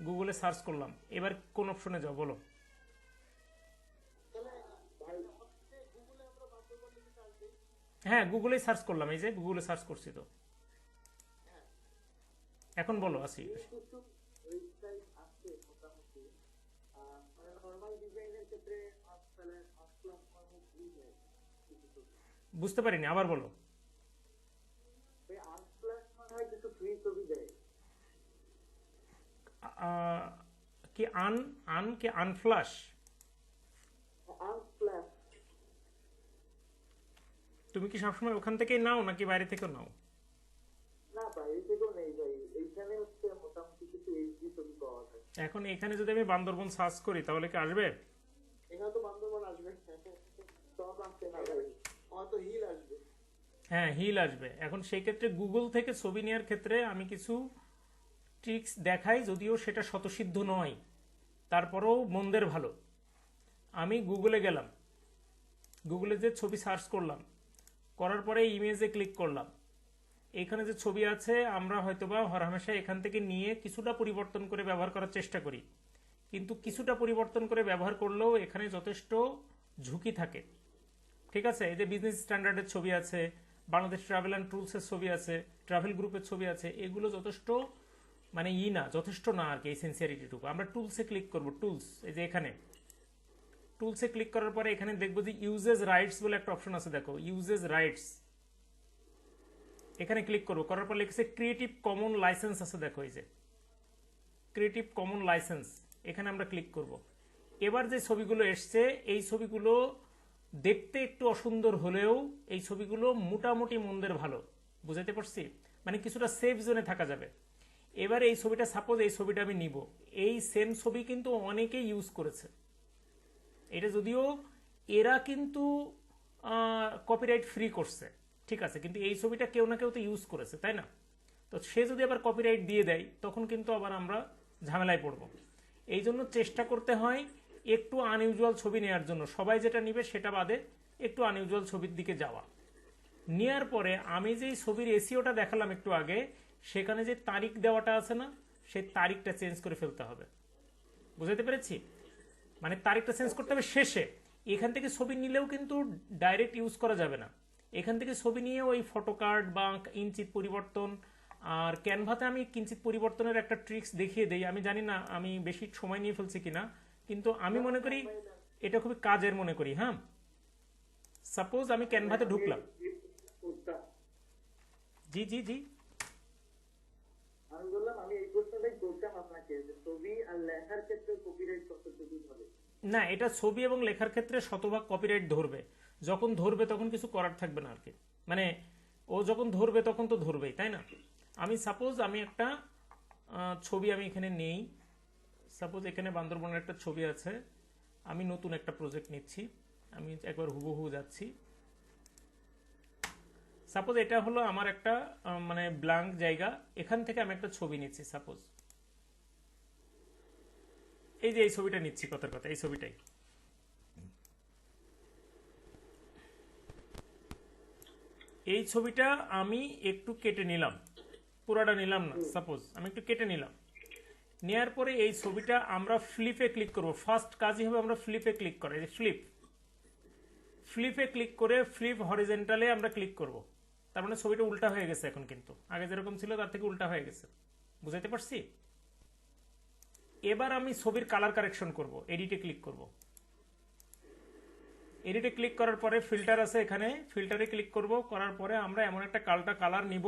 গুগলে সার্চ করলাম, এবার কোন অপশনে যাও বলো? হ্যাঁ, গুগলে সার্চ করলাম, এই যে গুগলে সার্চ করছি তো। এখন বলো আসি। বুঝতে পারিনি, আবার বলো। কি কি আনফ্লাশ? তুমি কি সবসময় ওখান থেকেই নাও নাকি বাইরে থেকেও নাও? না, বাইরে থেকেও নেই ভাই, এইখানে হচ্ছে মোটামুটি কিছু এইচডি ছবি পাওয়া যায়। এখন এখানে যদি আমি বান্দরবন সার্চ করি তাহলে কি আসবে? এখানে তো বান্দরবান আসবে, সব আসছে না ভাই, হয়তো হিল আসবে। হ্যাঁ, হিল আসবে। এখন সেই ক্ষেত্রে গুগল থেকে ছবি নেওয়ার ক্ষেত্রে আমি কিছু ট্রিক্স দেখাই, যদিও সেটা শতসিদ্ধ নয়, তারপরেও মন্দের ভালো। আমি গুগলে গেলাম, গুগলে যে ছবি সার্চ করলাম, করার পরে ইমেজে ক্লিক করলাম। এখানে যে ছবি আছে আমরা হয়তোবা হরহামেশা এখান থেকে নিয়ে কিছুটা পরিবর্তন করে ব্যবহার করার চেষ্টা করি, কিন্তু কিছুটা পরিবর্তন করে ব্যবহার করলেও এখানে যথেষ্ট ঝুঁকি থাকে। ঠিক আছে, এই যে বিজনেস স্ট্যান্ডার্ডের ছবি আছে, বাংলাদেশ ট্রাভেল অ্যান্ড ট্যুরসের ছবি আছে, ট্রাভেল গ্রুপের ছবি আছে, এগুলো যথেষ্ট মানে না, যথেষ্ট না আর কি এই সিনসিয়ারিটিটুকু। আমরা টুলসে ক্লিক করব, টুলস, এই যে এখানে টুলসে ক্লিক করার পরে এখানে দেখবো যে ইউজেস রাইটস বলে একটা অপশন আছে, দেখো ইউজেস রাইটস, এখানে ক্লিক করবো। করার পর লিখেছে ক্রিয়েটিভ কমন লাইসেন্স আছে, দেখো এই যে ক্রিয়েটিভ কমন লাইসেন্স, এখানে আমরা ক্লিক করব। এবার যে ছবিগুলো এসছে এই ছবিগুলো দেখতে একটু অসুন্দর হলেও এই ছবিগুলো মোটামুটি মন্দের ভালো, বুঝাতে পারছি? মানে কিছুটা সেফ জোনে থাকা যাবে। এবার এই ছবিটা, সাপোজ এই ছবিটা আমি নিব, এই সেম ছবি কিন্তু অনেকেই ইউজ করেছে। এটা যদিও এরা কিন্তু কপিরাইট ফ্রি করছে, ঠিক আছে, কিন্তু এই ছবিটা কেউ না কেউ তো ইউজ করেছে, তাই না? তো সে যদি আবার কপিরাইট দিয়ে দেয় তখন কিন্তু আবার আমরা ঝামেলায় পড়ব। এই জন্য চেষ্টা করতে হয় একটু আনইউজুয়াল ছবি নেওয়ার জন্য, সবাই যেটা নিবে সেটা বাদে একটু আনইউজুয়াল ছবির দিকে যাওয়া। নেওয়ার পরে আমি যেই ছবির এসিওটা দেখালাম একটু আগে, সেখানে যে তারিখ দেওয়াটা আছে না, সেই তারিখটা চেঞ্জ করে ফেলতে হবে। বুঝাতে পেরেছি? মানে তারিখটা চেঞ্জ করতে হবে শেষে। এখান থেকে ছবি নিলেও কিন্তু ডাইরেক্ট ইউজ করা যাবে না, এখান থেকে ছবি নিয়ে ওই ফটো কার্ড বা ইঞ্চিত পরিবর্তন। আর ক্যানভাতে আমি কিঞ্চিত পরিবর্তনের একটা ট্রিক্স দেখিয়ে দেই, আমি জানি না আমি বেশি সময় নিয়ে ফেলছি কিনা, কিন্তু আমি মনে করি এটা খুবই কাজের মনে করি। হ্যাঁ, সাপোজ আমি ক্যানভাতে ঢুকলাম। জি জি জি, আমি বললাম আমি এই প্রশ্নটাই করতাম আপনাকে, যে ছবি আর লেখার ক্ষেত্রে কপিরাইট কতটুকু ধরে? না, এটা ছবি এবং লেখার ক্ষেত্রে শতভাগ কপিরাইট ধরবে। যখন ধরবে তখন কিছু করার থাকবে না আর কি, মানে ও যখন ধরবে তখন তো ধরবেই, তাই না? আমি সাপোজ আমি একটা ছবি আমি এখানে নেই, সাপোজ এখানে বান্দরবনের একটা ছবি আছে, আমি নতুন একটা প্রজেক্ট নিচ্ছি, আমি একবার হুবহু যাচ্ছি, সাপোজ এটা হলো আমার একটা মানে ব্ল্যাঙ্ক জায়গা, এখান থেকে আমি একটা ছবি নিচ্ছি। সাপোজ এই যে এই ছবিটা নিচ্ছি, কথার কথা এই ছবিটাই। এই ছবিটা আমি একটু কেটে নিলাম, পুরাটা নিলাম না, সাপোজ আমি একটু কেটে নিলাম। নেওয়ার পরে এই ছবিটা আমরা ফ্লিপে ক্লিক করব। ফার্স্ট কাজই হবে আমরা ফ্লিপে ক্লিক করা, এই যে ফ্লিপে ক্লিক করে ফ্লিপ হরিজেন্টালে আমরা ক্লিক করব। তার মানে ছবিটা উল্টা হয়ে গেছে এখন, কিন্তু আগে যেরকম ছিল তার থেকে উল্টা হয়ে গেছে। বুঝাইতে পারছি? এবার আমি ছবির কালার কারেকশন করব, এডিটে ক্লিক করব। এডিটে ক্লিক করার পরে ফিল্টার আছে, এখানে ফিল্টারে ক্লিক করব। করার পরে আমরা এমন একটা কালার নিব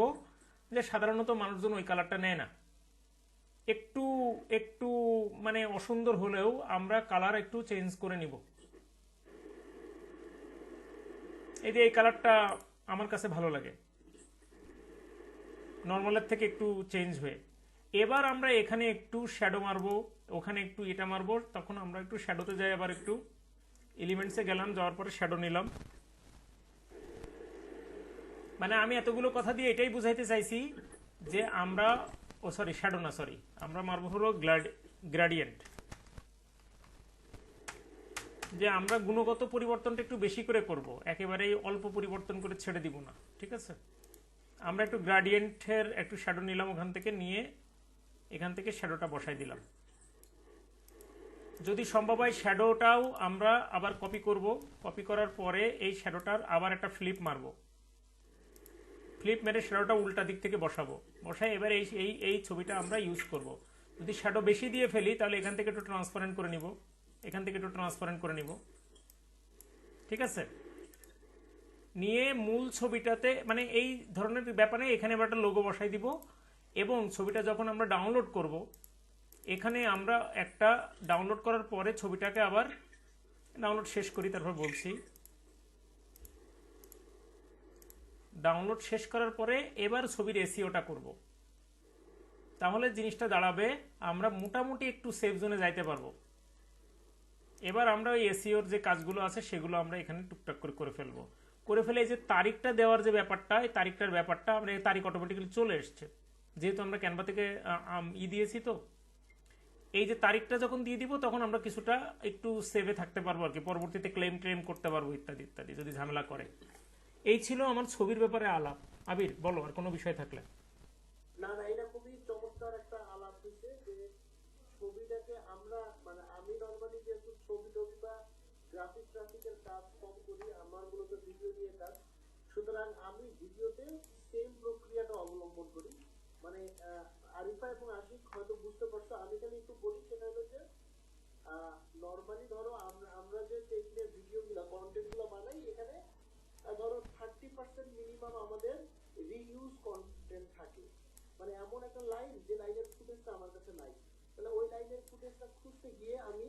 যে সাধারণত মানুষজন ওই কালারটা নেয় না, একটু একটু মানে অসুন্দর হলেও আমরা কালার একটু চেঞ্জ করে নিব। এই যে এই কালারটা আমার কাছে ভালো লাগে, নর্মালের থেকে একটু চেঞ্জ হয়ে। এবার আমরা এখানে একটু শ্যাডো মারবো, ওখানে একটু এটা মারবো। তখন আমরা একটু শ্যাডোতে যাই, আবার একটু এলিমেন্টসে গেলাম, যাওয়ার পরে শ্যাডো নিলাম। মানে আমি এতগুলো কথা দিয়ে এটাই বুঝাইতে চাইছি যে আমরা শ্যাডো না, আমরা মারবো হলো গ্রেডিয়েন্ট, যে আমরা গুণগত পরিবর্তনটা একটু বেশি করে করব, একেবারেই অল্প পরিবর্তন করে ছেড়ে দিব না। ঠিক আছে, আমরা একটু গ্রেডিয়েন্টের একটু শ্যাডো নিলাম, ওখান থেকে নিয়ে এখান থেকে শ্যাডোটা বসাই দিলাম। যদি সম্ভব হয় শ্যাডোটাও আমরা আবার কপি করব। কপি করার পরে এই শ্যাডোটার আবার একটা ফ্লিপ মারবো, ফ্লিপ মেরে শ্যাডোটা উল্টা দিক থেকে বসাবো। বসাই এবার এই ছবিটা আমরা ইউজ করব। যদি শ্যাডো বেশি দিয়ে ফেলি তাহলে এখান থেকে একটু ট্রান্সপারেন্ট করে নিব, এখান থেকে একটু ট্রান্সপারেন্ট করে নিব। ঠিক আছে, নিয়ে মূল ছবিটাতে মানে এই ধরনের ব্যাপারে এখানে এবার একটা লোগো বসাই দিব। এবং ছবিটা যখন আমরা ডাউনলোড করব, এখানে আমরা একটা ডাউনলোড করার পরে ছবিটাকে আবার ডাউনলোড শেষ করি, তারপর বলছি। ডাউনলোড শেষ করার পরে এবার ছবির এসইওটা করব। তাহলে জিনিসটা দাঁড়াবে আমরা মোটামুটি একটু সেফ জোনে যাইতে পারবো। এবার আমরা ওই এসইওর যে কাজগুলো আছে সেগুলো আমরা এখানে টুকটাক করে করে ফেলবো। করে ফেলে এই যে তারিখটা দেওয়ার যে ব্যাপারটা, এই তারিখটার ব্যাপারটা আমরা এই তারিখ অটোমেটিক্যালি চলে এসছে, যেহেতু আমরা ক্যানভা থেকে দিয়েছি। তো এই যে তারিখটা যখন দিয়ে দিব তখন আমরা কিছুটা একটু সেভে থাকতে পারবো আর কি, পরবর্তীতে ক্লেম করতে পারবো ইত্যাদি ইত্যাদি, যদি ঝামেলা করে। এই ছিল আমার ছবির ব্যাপারে আলাপ। আবির বলো আর কোনো বিষয় থাকলে। না না, এটা খুবই চমৎকার একটা আলাপ হয়েছে যে ছবিটাকে আমরা মানে আমি নর্মালি যেহেতু ছবি টবি বা গ্রাফিকের কাজ কম করি, আমার মূলত ভিডিও নিয়ে কাজ, সুতরাং আমি ভিডিওতে সেম প্রক্রিয়াটা অবলম্বন করি। মানে আরিফা এবং আশিক হয়তো বুঝতে পারছো, আমি খালি একটু বলি, সেটা হলো যে নর্মালি ধরো আমরা যে টেকনিকের ভিডিওগুলো কন্টেন্টগুলো বানাই, এখানে ধরো 30% মিনিমাম আমাদের রিইউজ কন্টেন্ট থাকে। মানে এমন একটা লাইন যে লাইনের ফুটেজটা আমার কাছে নাই, তাহলে ওই লাইনের ফুটেজটা খুঁজতে গিয়ে আমি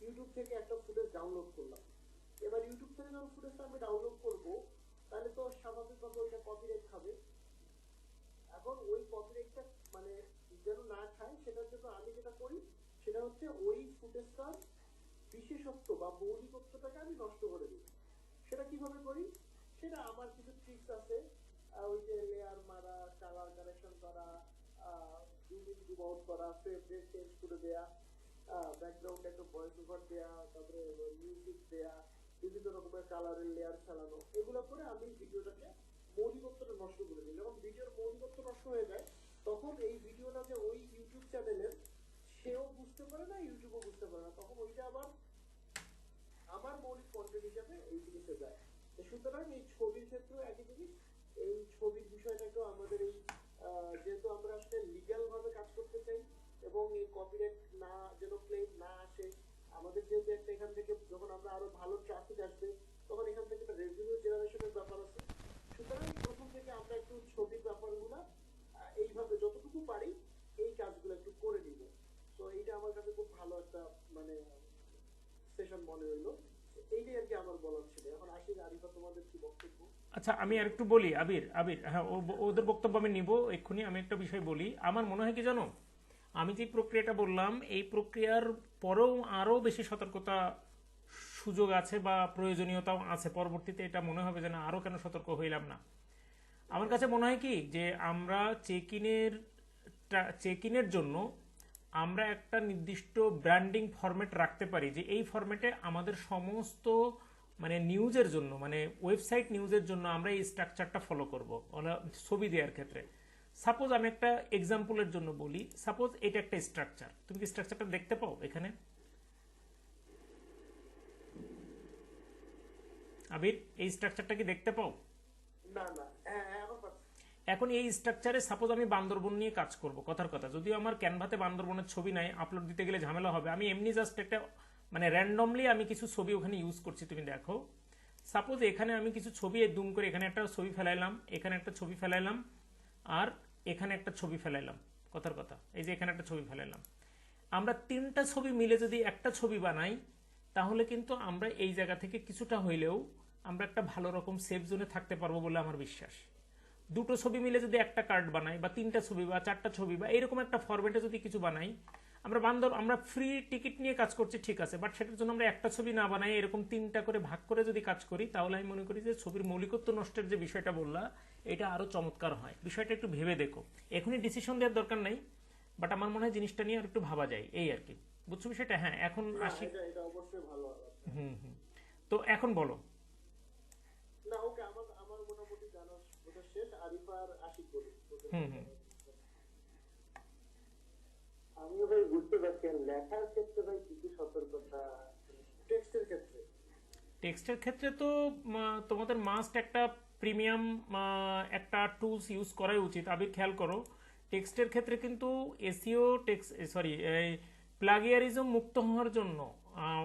ইউটিউব থেকে একটা ফুটেজ ডাউনলোড করলাম। এবার ইউটিউব থেকে যখন ফুটেজটা আমি ডাউনলোড করবো, তাহলে তো স্বাভাবিকভাবে ওইটা কপিরাইট খাবে। এখন ওই কপিরাইটটা মানে যেন না খায়, সেটার জন্য আমি যেটা করি সেটা হচ্ছে ওই ফুটেজটার বিশেষত্ব বা মৌলিকত্বটাকে আমি নষ্ট করে দিই। সেটা কিভাবে করি, সেটা আমার কিছু ট্রিক্স আছে। ওই যে লেয়ার মারা, কালার কারেকশন করা, জুম ইন জুম আউট করা, ফ্রেম রেট চেঞ্জ করে দেয়া, ব্যাকগ্রাউন্ডে একটু ভয়েস ওভার দেয়া, তারপরে মিউজিক দেয়া, বিভিন্ন রকমের কালারের লেয়ার চালানো, এগুলো করে আমি ভিডিওটাকে মৌলিকত্বটা নষ্ট করে দিই। যখন ভিডিওর মৌলিকত্ব নষ্ট হয়ে যায়, তখন এই ভিডিওটা যে ওই ইউটিউব চ্যানেলের সেও বুঝতে পারে না, ইউটিউবও বুঝতে পারে না, তখন ওইটা আবার আমার মৌলিক কন্টেন্ট হিসাবে এই জিনিসে যায়। সুতরাং এই ছবির ক্ষেত্রেও একই জিনিস। এই ছবির বিষয়টাকেও আমাদের এই যেহেতু আমরা আসলে লিগ্যাল ভাবে কাজ করতে চাই এবং এই কপিরাইট না যেন ক্লেম না আসে, আমাদের যেহেতু একটা এখান থেকে যখন আমরা আরো ভালো ট্রাফিক আসবে তখন এখান থেকে একটা রেভিনিউ জেনারেশনের ব্যাপার আছে। সুতরাং প্রথম থেকে আমরা একটু ছবির ব্যাপারগুলো এইভাবে যতটুকু পারি এই কাজগুলো একটু করে নিব। তো এইটা আমার কাছে খুব ভালো একটা মানে সেশন মনে হইলো। এইটাই আর কি আমার বলার ছিল। এখন আশিক, আরিফা, তোমাদের কি বক্তব্য? আচ্ছা আমি আর একটু বলি। আবির হ্যাঁ, ওদের বক্তব্য আমি নিব এক্ষুনি। আমি একটা বিষয় বলি, আমার মনে হয় কি জানো, আমি যে প্রক্রিয়াটা বললাম এই প্রক্রিয়ার পরেও আরো বেশি সতর্কতা সুযোগ আছে বা প্রয়োজনীয়তাও আছে। পরবর্তীতে এটা মনে হবে যে না, আরো কেন সতর্ক হইলাম না। আমার কাছে মনে হয় কি যে আমরা চেক ইনের জন্য আমরা একটা নির্দিষ্ট ব্র্যান্ডিং ফরম্যাট রাখতে পারি, যে এই ফরম্যাটে আমাদের সমস্ত মানে নিউজের জন্য, মানে ওয়েবসাইট নিউজের জন্য আমরা এই স্ট্রাকচারটা ফলো করব ছবি দেওয়ার ক্ষেত্রে। সাপোজ আমি একটা এক্সাম্পলের জন্য বলি, সাপোজ এটা একটা স্ট্রাকচার, তুমি কি স্ট্রাকচারটা দেখতে পাও এখানে আবির? এই স্ট্রাকচারটা কি দেখতে পাও? না না, হ্যাঁ হ্যাঁ এখন পাচ্ছি। এখন এই স্ট্রাকচারে সাপোজ আমি বান্দরবন নিয়ে কাজ করব, কথার কথা, যদিও আমার ক্যানভাতে বান্দরবনের ছবি নাই, আপলোড দিতে গেলে ঝামেলা হবে, আমি এমনি জাস্ট একটা মানে র্যান্ডমলি আমি কিছু ছবি ওখানে ইউজ করছি, তুমি দেখো। সাপোজ এখানে আমি কিছু ছবি দুম করে এখানে একটা ছবি ফেলাইলাম, এখানে একটা ছবি ফেলাইলাম, আর এখানে একটা ছবি ফেলাইলাম, কথার কথা, এই যে এখানে একটা ছবি ফেলাইলাম। আমরা তিনটা ছবি মিলে যদি একটা ছবি বানাই, তাহলে কিন্তু আমরা এই জায়গা থেকে কিছুটা হইলেও আমরা একটা ভালো রকম সেফ জোনে থাকতে পারবো বলে আমার বিশ্বাস। দুটো ছবি মিলে যদি একটা কার্ড বানাই, বা তিনটা ছবি বা চারটা ছবি বা এরকম একটা ফরম্যাটে যদি কিছু বানাই, আমরা ফ্রি টিকিট নিয়ে কাজ করছি ঠিক আছে, বাট সেটার জন্য আমরা একটা ছবি না বানাই, এরকম তিনটা করে ভাগ করে যদি কাজ করি, তাহলে আমি মনে করি যে ছবির মৌলিকত্ব নষ্টের যে বিষয়টা বললা, এটা আরো চমৎকার হয়। বিষয়টা একটু ভেবে দেখো, এখনই ডিসিশন দেওয়ার দরকার নাই, বাট আমার মনে হয় জিনিসটা নিয়ে আর একটু ভাবা যায়, এই আর কি। বুঝছো বিষয়টা? হ্যাঁ, এখন আসি। এটা অবশ্যই ভালো হবে। তো এখন বলো। না ওকে, আমার আমার মোটামুটি জানা বোঝা শেষ। আরিফার আশিক বলি। আমিও ভাই বুঝতে পারছি, লেখার ক্ষেত্রে ভাই কি কি সতর্কতা, টেক্সটের ক্ষেত্রে? টেক্সটের ক্ষেত্রে তো তোমাদের মাস্ট একটা প্রিমিয়াম একটা টুলস ইউজ করাই উচিত। আবির খেয়াল করো, টেক্সটের ক্ষেত্রে কিন্তু এসইও প্লাগিয়ারিজম মুক্ত হওয়ার জন্য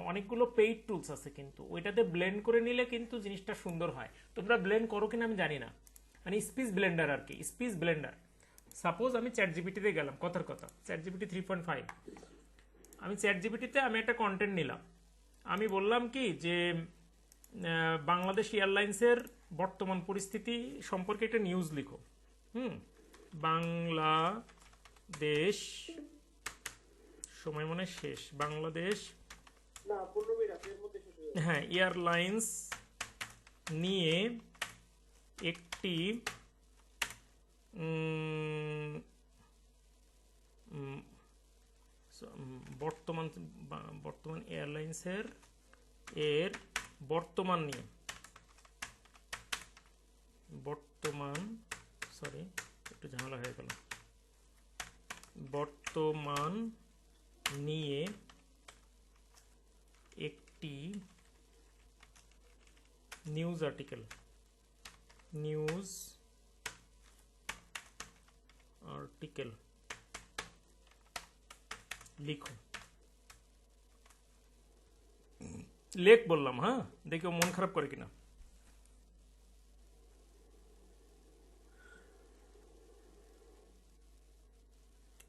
অনেকগুলো পেইড টুলস আছে, কিন্তু ওইটাতে ব্লেন্ড করে নিলে কিন্তু জিনিসটা সুন্দর হয়। তোমরা ব্লেন্ড করো কিনা আমি জানি না, মানে স্পিচ ব্লেন্ডার আর কি, স্পিচ ব্লেন্ডার। সাপোজ আমি চ্যাট জিপিটিতে গেলাম, কথার কথা, চ্যাট জিপিটি 3.5, আমি চ্যাট জিপিটিতে আমি একটা কন্টেন্ট নিলাম, আমি বললাম কি যে বাংলাদেশ এয়ারলাইন্সের বর্তমান পরিস্থিতি সম্পর্কে একটা নিউজ লিখো। বাংলাদেশ, সময় মনে শেষ, বাংলাদেশ না 15 মিনিট এর মধ্যে শেষ হয়ে যাবে। হ্যাঁ, এয়ারলাইন্স নিয়ে একটি বর্তমান এয়ারলাইন্সের বর্তমান নিয়ে, একটু ঝামেলা হয়ে গেল, বর্তমান নিয়ে একটি নিউজ আর্টিকেল লিখো। লেখ বললাম, হ্যাঁ, দেখো মন খারাপ করে কিনা।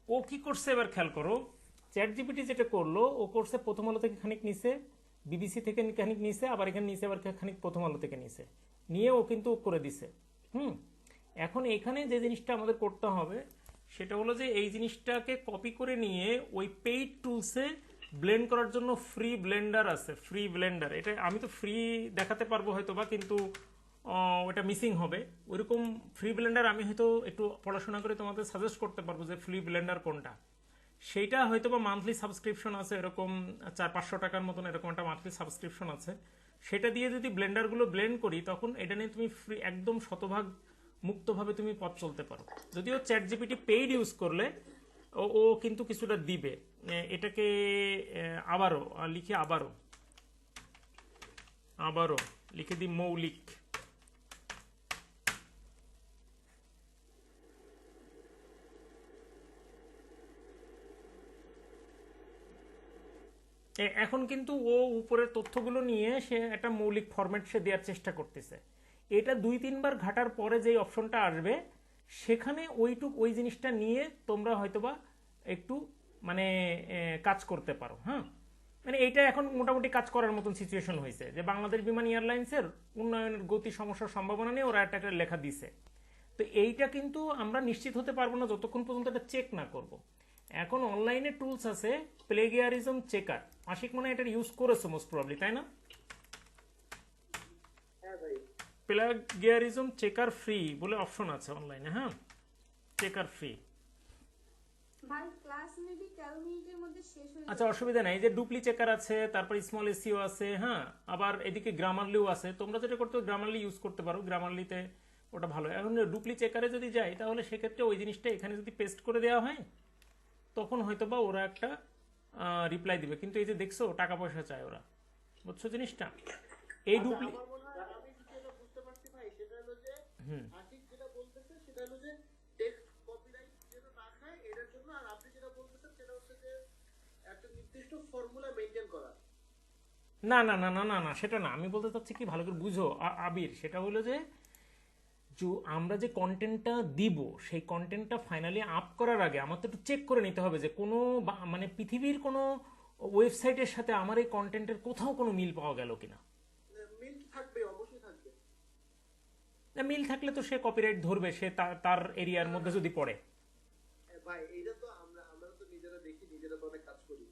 ও কি করছে এবার খেয়াল করো, চ্যাট জিপিটি যেটা করলো, ও করছে প্রথম আলো থেকে খানিক নিছে, বিবিসি থেকে খানিক নিছে, আবার এখানে নিছে, আবার খানিক প্রথম আলো থেকে নিছে, নিয়ে ও কিন্তু করে দিছে। এখন এখানে যে জিনিসটা আমাদের করতে হবে সেটা হলো যে এই জিনিসটাকে কপি করে নিয়ে ওই পেইড টুলসে ব্লেন্ড করার জন্য ফ্রি ব্লেন্ডার আছে, ফ্রি ব্লেন্ডার। এটা আমি তো ফ্রি দেখাতে পারবো হয়তো বা, কিন্তু ওটা মিসিং হবে। ওইরকম ফ্রি ব্লেন্ডার আমি হয়তো একটু পড়াশোনা করে তোমাদের সাজেস্ট করতে পারবো যে ফ্রি ব্লেন্ডার কোনটা। সেইটা হয়তো বা মান্থলি সাবস্ক্রিপশন আছে, এরকম 400-500 টাকার মতন এরকম একটা মান্থলি সাবস্ক্রিপশন আছে। সেটা দিয়ে যদি ব্লেন্ডারগুলো ব্লেন্ড করি, তখন এটা নিয়ে তুমি ফ্রি একদম শতভাগ মুক্তভাবে তুমি পথ চলতে পারো। যদিও চ্যাট জিপিটি পেইড ইউজ করলে ও কিন্তু কিছুটা দিবে। এটাকে আবারও লিখে দিই মৌলিক। এখন কিন্তু ও উপরের তথ্যগুলো নিয়ে সে একটা মৌলিক ফরম্যাট সে দেওয়ার চেষ্টা করতেছে। এটা 2-3 বার ঘাটার পরে যে অপশনটা আসবে, সেখানে ওই জিনিসটা নিয়ে তোমরা হয়তোবা একটু মানে কাজ করতে পারো। হ্যাঁ, মানে এইটা এখন মোটামুটি কাজ করার মতন সিচুয়েশন হয়েছে যে বাংলাদেশ বিমান এয়ারলাইন্সের উন্নয়নের গতি সমস্যার সম্ভাবনা নিয়ে ওরা একটা লেখা দিছে। তো এইটা কিন্তু আমরা নিশ্চিত হতে পারবো না যতক্ষণ পর্যন্ত এটা চেক না করব। এখন অনলাইনে টুলস আছে প্লেগিয়ারিজম চেকার, আশিক মনে হয় এটা ইউজ করেছো মোস্ট প্রবাবলি, তাই না? হ্যাঁ ভাই। প্লাগিয়ারিজম চেকার ফ্রি বলে অপশন আছে অনলাইনে, হ্যাঁ, চেকার ফ্রি। ভাই ক্লাস মেবি 13 মিনিটের মধ্যে শেষ হয়ে আচ্ছা, অসুবিধা নাই, যে ডুপ্লি চেকার আছে, তারপর স্মল এসিও আছে, হ্যাঁ, আবার এদিকে গ্রামারলিও আছে। তোমরা যেটা করতে গ্রামারলি ইউজ করতে পারো, গ্রামারলিতে ওটা ভালো। এখন ডুপ্লি চেকারে যদি যাই তাহলে সেক্ষেত্রে ওই জিনিসটা এখানে যদি পেস্ট করে দেওয়া হয় তখন হয়তো বা ওরা একটা রিপ্লাই দিবে। কিন্তু এই যে দেখছো টাকা পয়সা চায় ওরা, বুঝছো জিনিসটা? এই ডুপ্লি আমার মনে হয় আমি যেটা বুঝতে পারছি ভাই সেটা হলো যে আশিক যেটা বলতেছে সেটা হলো যে টেক্সট কপিরাইট যেন না খায় এটার জন্য, আর আপনি যেটা বলতেছেন সেটা হচ্ছে যে একটা নির্দিষ্ট ফর্মুলা মেইনটেইন করা। না না না না না না, সেটা না। আমি বলতে চাচ্ছি কি, ভালো করে বুঝো আবির, সেটা হলো যে আমরা যে কন্টেন্টটা দিব সেই কন্টেন্টটা ফাইনালি আপ করার আগে আমার তো একটু চেক করে নিতে হবে যে কোনো মানে পৃথিবীর কোনো ওয়েবসাইটের সাথে আমার এই কন্টেন্টের কোথাও কোনো মিল পাওয়া গেল কিনা। মিল থাকবে, অবশ্যই থাকবে। মিল থাকলে তো সে কপিরাইট ধরবে, সে তার এরিয়ার মধ্যে যদি পড়ে। ভাই এটা তো আমরা তো নিজেরা দেখি, নিজেরা তো অনেক কাজ করি।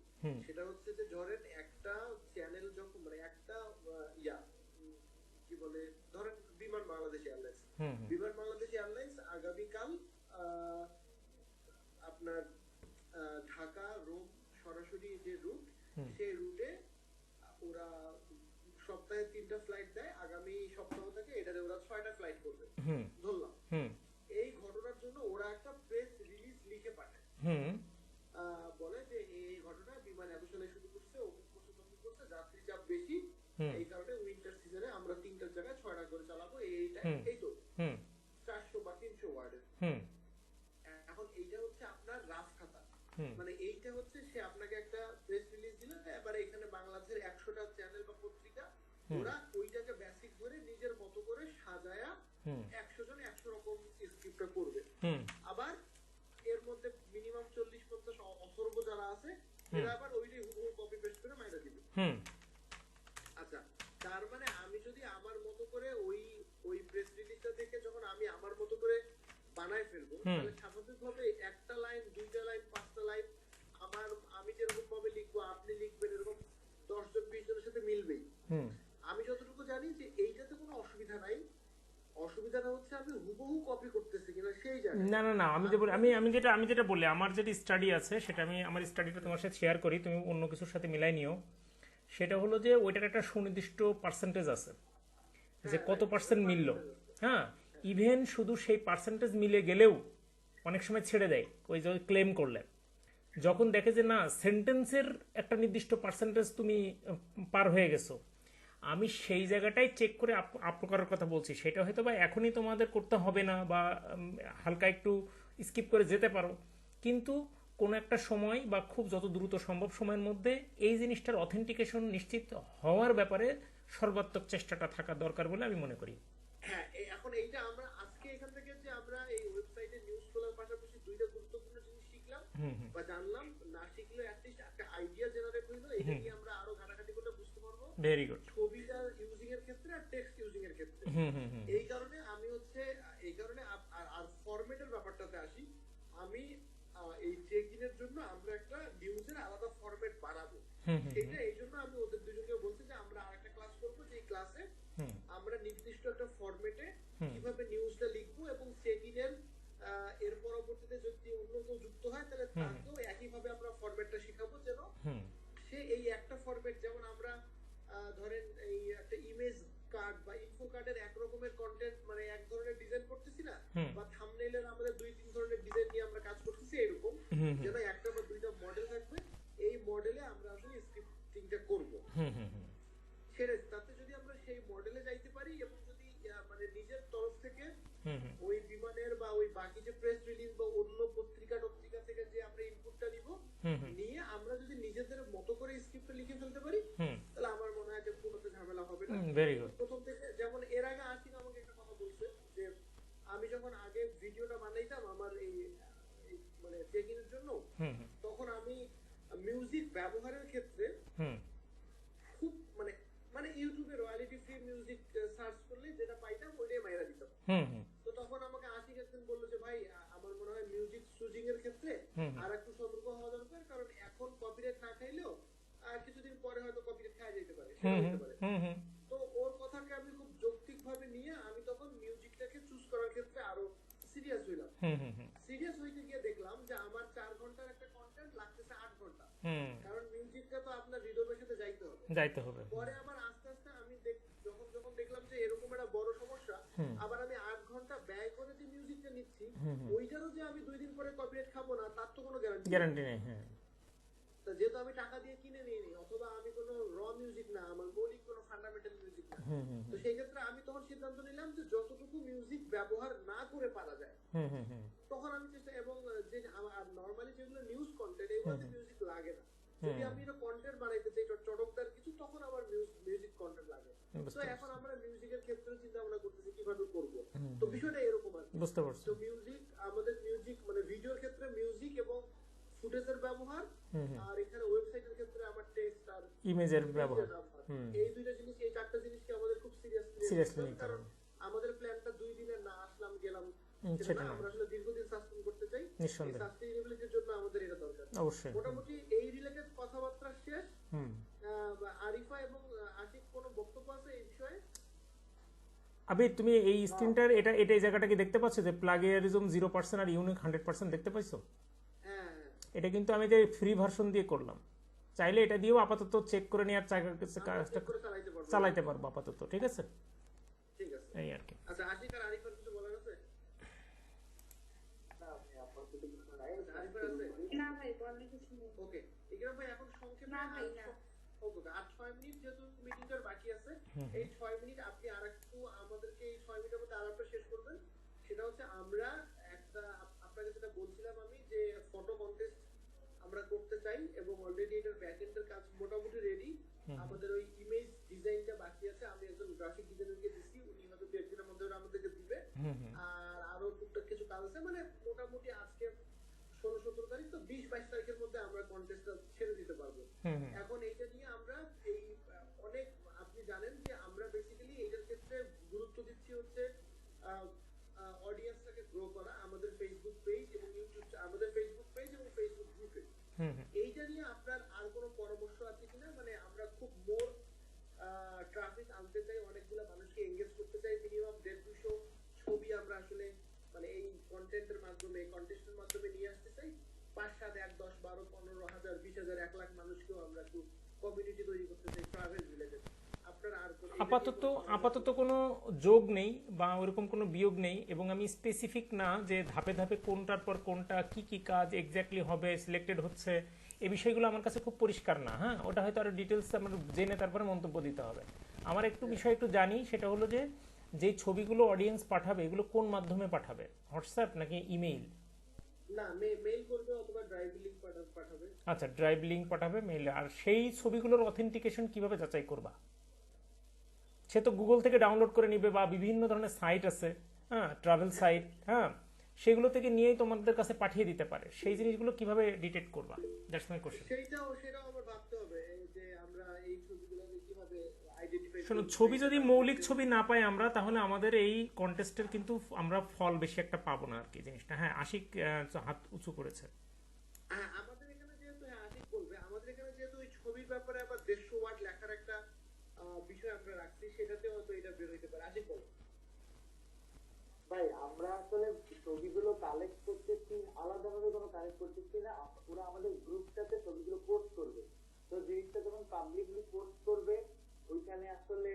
সেটা হচ্ছে যে ধরেন একটা চ্যানেল যখন মানে একটা কি বলে, ধরেন বিমান বাংলাদেশ এয়ারলাইন্স, বিমান বাংলাদেশ এয়ারলাইন্স আগামীকাল আপনার ঢাকা রোম সরাসরি যে রুট, সেই রুটে ওরা সপ্তাহে 3টা ফ্লাইট দেয়। আগামী সপ্তাহ থেকে এটাতে ওরা 6টা ফ্লাইট করবে ধরলাম। এই ঘটনার জন্য ওরা একটা প্রেস রিলিজ লিখে পাঠায়, বলে যে এই ঘটনা বিমান এত সালে শুরু করছে, অমুক করছে, যাত্রী চাপ বেশি, এই কারণে উইন্টার সিজনে আমরা 3টার জায়গায় 6টা করে চালাবো। এই তো 400 বা 300 ওয়ার্ডের। এখন এইটা হচ্ছে আপনার রাফ খাতা, মানে এইটা হচ্ছে সে আপনাকে একটা প্রেস রিলিজ দিল। এবারে এখানে বাংলাদেশের 100টা চ্যানেল বা পত্রিকা ওরা ওইটাকে বেসিক ধরে নিজের মতো করে সাজায়া 100 জন 100 রকম স্ক্রিপ্টটা করবে। আবার এর মধ্যে মিনিমাম 40-50 অসর্ব যারা আছে এরা আবার ওইটাই হুবহু কপি পেস্ট করে মাইরা দিবে। আচ্ছা, তার মানে আমি যদি আমার মতো করে ওই প্রেস রিলিজটা থেকে যখন আমি আমার মতো করে বানায় ফেলবো, তাহলে স্বাভাবিকভাবে একটা লাইন, 2টা লাইন, 5টা লাইন আমি যেরকম ভাবে লিখবো, আপনি লিখবেন, এরকম 10 জন 20 জনের সাথে মিলবেই। আমি যতটুকু জানি যে এইটাতে কোনো অসুবিধা নাই। অসুবিধাটা হচ্ছে আমি হুবহু কপি করতেছি কিনা সেই জায়গায়। না না না, আমি যেটা বললে, আমার যেটা স্টাডি আছে সেটা আমি আমার স্টাডিটা তোমার সাথে শেয়ার করি, তুমি অন্য কিছুর সাথে মিলাই নিও। সেটা হলো যে ওইটার একটা সুনির্দিষ্ট পার্সেন্টেজ আছে যে কত পার্সেন্ট মিলল। হ্যাঁ, ইভেন শুধু সেই পার্সেন্টেজ মিলে গেলেও অনেক সময় ছেড়ে দেয় ওই যে ক্লেম করলে। যখন দেখে যে না, সেন্টেন্সের একটা নির্দিষ্ট পার্সেন্টেজ তুমি পার হয়ে গেছো, আমি সেই জায়গাটাই চেক করে আপ করার কথা বলছি। সেটা হয়তো বা এখনই তোমাদের করতে হবে না, বা হালকা একটু স্কিপ করে যেতে পারো, কিন্তু কোনো একটা সময় বা খুব যত দ্রুত সম্ভব সময়ের মধ্যে এই জিনিসটার অথেন্টিকেশন নিশ্চিত হওয়ার ব্যাপারে সর্বাত্মক চেষ্টাটা থাকা দরকার বলে আমি মনে করি। হ্যাঁ, এখন এইটা আমরা আজকে এখান থেকে যে আমরা এই ওয়েবসাইটে নিউজ খোলার পাশাপাশি 2টা গুরুত্বপূর্ণ জিনিস শিখলাম বা জানলাম, না শিখলে অ্যাটলিস্ট একটা আইডিয়া জেনারেট হইলো। এটা নিয়ে আমরা আরো ঘাটাঘাটি করলে বুঝতে পারবো। Very good. ছবিটা ইউজিং এর ক্ষেত্রে আর টেক্সট ইউজিং এর ক্ষেত্রে এই কারণে আমি হচ্ছে এই কারণে আর ফরম্যাটের ব্যাপারটাতে আসি। আমি এই চেক ইনের জন্য আমরা একটা নিউজের আলাদা ফরম্যাট বানাবো। সেটা এই জন্য আমি ওদের দুজনকে বলছি যে আমরা আরেকটা ক্লাস করবো, যে ক্লাসে আমরা নির্দিষ্ট একটা ফরম্যাটে কিভাবে নিউজটা লিখবো, এবং চেক ইনের এর পরবর্তীতে যদি অন্য কেউ যুক্ত হয় তাহলে তাকেও একইভাবে আমরা ফরম্যাটটা শিখাবো, যেন সে এই একটা ফরম্যাট, যেমন আমরা ধরেন এই একটা ইমেজ কার্ড বা ইনফো কার্ডের এক রকমের কন্টেন্ট মানে এক ধরনের ডিজাইন করতেছি না, বা থাম্বনেইলের আমাদের 2-3 ধরনের ডিজাইন নিয়ে আমরা কাজ করতেছি, এরকম যেন একটা বা 2টা মডেল থাকবে। এই মডেলে আমরা আসলে স্ক্রিপ্টিংটা করব। সেটা তাতে যদি আমরা সেই মডেলে যাইতে পারি, এবং যদি মানে নিজের তরফ থেকে ওই বিমানের বা ওই বাকি যে প্রেস রিলিজ বা অন্য পত্রিকা থেকে যে আমরা ইনপুটটা নিব, নিয়ে আমরা যদি নিজেদের মতো করে স্ক্রিপ্টটা লিখে ফেলতে পারি, তাহলে আমার মনে হয় যে কোনো ঝামেলা হবে না। Very good. প্রথম থেকে যেমন এর আগে আসিন আমাকে একটা কথা বলছে যে আমি যখন আগে ভিডিওটা বানাইতাম আমার এই মানে চেকিংয়ের জন্য, তখন আমি মিউজিক ব্যবহারের ক্ষেত্রে খুব মানে ইউটিউবে রয়্যালিটি ফ্রি মিউজিক সার্চ করলে যেটা পাইতাম ওইটাই মাইরা দিতাম। তো তখন আমাকে আশিক একদিন বললো যে ভাই আমার মনে হয় মিউজিক চুজিং এর ক্ষেত্রে আর একটু সতর্ক হওয়া দরকার, কারণ এখন কপিরাইট না খাইলেও কিছুদিন পরে হয়তো কপিরাইট খাওয়া যেতে পারে। তো ওর কথাকে আমি খুব যৌক্তিক ভাবে নিয়ে আমি হুম হুম হুম সিরিয়াস হইতে গিয়ে দেখলাম যে আমার 4 ঘন্টার একটা কন্টেন্ট লাগতেছে 8 ঘন্টা, হুম কারণ মিউজিকটা তো আপনার রিদমের সাথে যাইতে হবে। যাইতে হবে। পরে আবার আস্তে আস্তে আমি যখন যখন দেখলাম যে এরকম একটা বড় সমস্যা, হুম আবার আমি 8 ঘন্টা ব্যয় করে যে মিউজিকটা নিচ্ছি, হুম হুম ওইটারও যে আমি 2 দিন পরে কপিরাইট খাবো না তার তো কোনো গ্যারান্টি গ্যারান্টি নেই। হ্যাঁ তো যেহেতু আমি টাকা দিয়ে কিনে নিয়ে নিই, অথবা আমি কোনো র মিউজিক না, আমার মৌলিক কোনো ফান্ডামেন্টাল মিউজিক না, হুম হুম তো সেই ক্ষেত্রে আমি তখন সিদ্ধান্ত নিলাম যে যতটুকু মিউজিক ব্যবহার না করে পারা যায় হুম হুম হুম তখন আমি চেষ্টা, এবং যে আমার নরমালি যেগুলো নিউজ কন্টেন্ট এগুলোতে মিউজিক লাগে না, যদি আমি এটা কন্টেন্ট বানাইতে চাই চটকদার কিছু, তখন আমার মিউজিক কন্টেন্ট লাগে। তো এখন আমরা মিউজিকের ক্ষেত্রে চিন্তা ভাবনা করতেছি কিভাবে করব। তো বিষয়টা এরকম আর কি। বুঝতে পারছি। তো মিউজিক, আমাদের মিউজিক মানে ভিডিওর ক্ষেত্রে মিউজিক এবং ফুটেজের ব্যবহার, আর এখানে ওয়েবসাইটের ক্ষেত্রে আমার টেক্সট আর ইমেজের ব্যবহার। এই দুইটা জিনিস, এই চারটা জিনিসকে আমাদের খুব সিরিয়াসলি সিরিয়াসলি নিতে কারণ হবে। আমাদের প্ল্যানটা 2 দিনের না আসলাম গেলাম সেটা সেটা না, না, আমরা আসলে দীর্ঘদিন সাস্টেইন করতে চাই। এই নিঃসন্দেহে সাস্টেইনেবিলিটির জন্য আমাদের এটা দরকার। অবশ্যই। মোটামুটি এই রিলেটেড কথাবার্তা শেষ। হুম আরিফা এবং আশিক কোনো বক্তব্য আছে এই বিষয়ে? আবির, তুমি এই স্ক্রিনটার এটা এটা এই জায়গাটা কি দেখতে পাচ্ছ যে প্লাগিয়ারিজম 0% আর ইউনিক 100% দেখতে পাইছো? হ্যাঁ এটা কিন্তু আমি যে ফ্রি ভার্সন দিয়ে করলাম, চাইলে এটা দিয়েও আপাতত চেক করে নেওয়ার কাজটা করে চালাইতে পারবো। চালাইতে পারবো আপাতত। ঠিক আছে, ঠিক আছে। এই আর কি। আচ্ছা, আশিক আর আরিফার কিছু বলার আছে? না আমি আপাতত কিছু নাই। আরিফার আছে? না ভাই, বলার কিছু নেই। ওকে, ইকরাম ভাই এখন সংক্ষেপে না ভাই, না। ওকে 8-6 মিনিট যেহেতু মিটিংটার বাকি আছে, এই 6 মিনিট আপনি আরেকটু আমাদেরকে এই 6 মিনিটের মধ্যে আরেকটা শেষ করবেন। সেটা হচ্ছে আমরা একটা আপনাকে যেটা বলছিলাম আমি, যে ফটো কন্টেস্ট আমরা করতে চাই এবং অলরেডি এটার ব্যাকএন্ডের কাজ মোটামুটি রেডি। আমাদের ওই ইমেজ ডিজাইনটা বাকি আছে, আমি একজন গ্রাফিক ডিজাইনারকে দিছি, উনি হয়তো 1 দিনের মধ্যে আমাদেরকে দিবে। আর আরো টুকটাক কিছু কাজ আছে, মানে মোটামুটি আজকে 16-17 তারিখ, তো 20-22 তারিখের মধ্যে আমরা কন্টেস্টটা ছেড়ে দিতে পারবো। এখন এইটা নিয়ে আমরা এই অনেক, আপনি জানেন যে আমরা বেসিক্যালি এইটার ক্ষেত্রে গুরুত্ব দিচ্ছি হচ্ছে অডিয়েন্সটাকে গ্রো করা, আমাদের ফেসবুক পেজ এবং ইউটিউব, আমাদের ফেসবুক পেজ এবং ফেসবুক গ্রুপে। এইটা নিয়ে আপনার আর কোনো পরামর্শ আছে কিনা? মানে আমরা খুব মোর ট্রাফিক আনতে চাই, অনেকগুলো মানুষকে এঙ্গেজ করতে চাই, মিনিমাম 150-200 ছবি আমরা আসলে মানে এই কন্টেন্টের মাধ্যমে, কন্টেস্টের মাধ্যমে নিয়ে আসতে চাই। 5-7, 1, 10, 12, 15,000, 20,000, 1 লাখ মানুষকেও আমরা একটু কমিউনিটি তৈরি করতে চাই ট্রাভেল রিলেটেড। আপনার আর আপাতত কোনো যোগ নেই বা ওরকম কোনো বিয়োগ নেই, এবং আমি স্পেসিফিক না যে ধাপে ধাপে কোনটার পর কোনটা কি কি কাজ এক্স্যাক্টলি হবে, সিলেক্টেড হচ্ছে, এই বিষয়গুলো আমার কাছে খুব পরিষ্কার না। হ্যাঁ, ওটা হয়তো আরো ডিটেলস আমার জেনে তারপরে মন্তব্য দিতে হবে। আমার একটু বিষয় একটু জানি, সেটা হলো যে যেই ছবিগুলো অডিয়েন্স পাঠাবে এগুলো কোন মাধ্যমে পাঠাবে, হোয়াটসঅ্যাপ নাকি ইমেইল? না, মেইল করবে অথবা ড্রাইভ লিংক পাঠাবে। আচ্ছা, ড্রাইভ লিংক পাঠাবে মেইলে। আর সেই ছবিগুলোর অথেন্টিকেশন কিভাবে যাচাই করবা? সে তো গুগল থেকে ডাউনলোড করে নিবে বা বিভিন্ন ধরনের সাইট আছে, হ্যাঁ, ট্রাভেল সাইট, হ্যাঁ, সেগুলো থেকে নিয়েই তোমাদের কাছে পাঠিয়ে দিতে পারে। সেই জিনিসগুলো কিভাবে ডিটেক্ট করবা? That's my question. সেটাও আবার ভাবতে হবে যে আমরা এই ছবিগুলোকে কিভাবে আইডেন্টিফাই। শোনো, ছবি যদি মৌলিক ছবি না পাই আমরা, তাহলে আমাদের এই কন্টেস্টের কিন্তু আমরা ফল বেশি একটা পাবো না আর কি জিনিসটা। হ্যাঁ, আশিক হাত উঁচু করেছে। হ্যাঁ, আমাদের এখানে যেহেতু, হ্যাঁ আশিক বলবে, আমাদের এখানে যেহেতু ওই ছবির ব্যাপারে আবার 150 ওয়ার্ড লেখার একটা বিষয় আমরা রাখছি, সেটাতে হয়তো এটা বের হইতে পারে। আশিক বল। ভাই আমরা আসলে ছবিগুলো কালেক্ট করতেছি, আলাদাভাবে কোনো কালেক্ট করতেছি না, ওরা আমাদের গ্রুপটাতে ছবিগুলো পোস্ট করবে। তো জিনিসটা যখন পাবলিকলি পোস্ট করবে, ওইখানে আসলে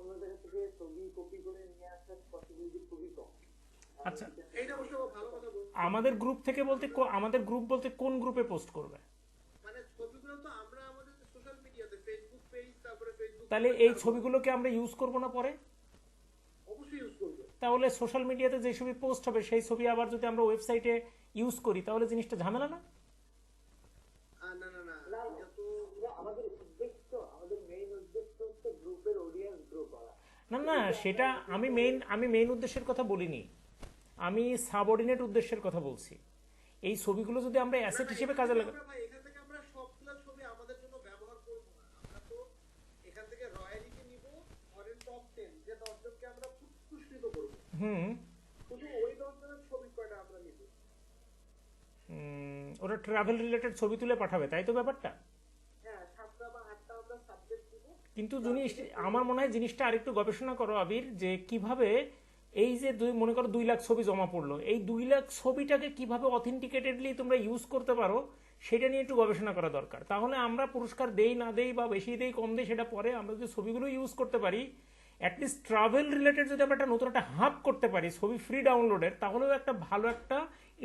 অন্য জায়গা থেকে ছবি কপি করে নিয়ে আসার পসিবিলিটি খুবই কম। আচ্ছা, এইটা অবশ্য ভালো কথা বলছো। আমাদের গ্রুপ থেকে বলতে আমাদের গ্রুপ বলতে কোন গ্রুপে পোস্ট করবে? মানে ছবিগুলো তো আমরা আমাদের সোশ্যাল মিডিয়াতে, ফেসবুক পেজ, তারপরে ফেসবুক, তাহলে এই ছবিগুলোকে আমরা ইউজ করব না পরে? অবশ্যই ইউজ করবে। তাহলে সোশ্যাল মিডিয়াতে যে ছবি পোস্ট হবে সেই ছবি আবার যদি আমরা ওয়েবসাইটে ইউজ করি, তাহলে জিনিসটা ঝামেলা না? না না না, এটা তো আমাদের উদ্দেশ্য, আমাদের মেইন উদ্দেশ্য হচ্ছে গ্রুপের অডিয়েন্স গ্রো করা। না না, সেটা আমি মেইন উদ্দেশ্যের কথা বলিনি, আমি সাবঅর্ডিনেট উদ্দেশ্যের কথা বলছি। এই ছবিগুলো যদি আমরা অ্যাসেট হিসেবে কাজে লাগাই, ভাই এখান থেকে আমরা সবগুলো ছবি আমাদের জন্য ব্যবহার করব না। আমরা তো এখান থেকে রয়্যালিটি নিব, ফরেন টপ 10 যে 10 জনকে আমরা পুরস্কৃত করব। শুধু ওই 10 জনের ছবি কয়টা আমরা নিব। ওরা ট্রাভেল রিলেটেড ছবি তুলে পাঠাবে, তাই তো ব্যাপারটা? হ্যাঁ, 7টা বা 8টা আমরা সাবজেক্ট দিব। কিন্তু জিনিস, আমার মনে হয় জিনিসটা আরেকটু গবেষণা করো আবির, যে কিভাবে এই যে মনে করো 2 লাখ ছবি জমা পড়লো, এই 2 লাখ ছবিটাকে কিভাবে অথেন্টিকেটেডলি তোমরা ইউজ করতে পারো সেটা নিয়ে একটু গবেষণা করা দরকার। তাহলে আমরা পুরস্কার দেই না দেই বা বেশি দেই কম দেই সেটা পরে, আমরা যদি ছবিগুলো ইউজ করতে পারি, অ্যাটলিস্ট ট্রাভেল রিলেটেড যদি আমরা একটা নতুন একটা হাব করতে পারি ছবি ফ্রি ডাউনলোডের, তাহলেও একটা ভালো একটা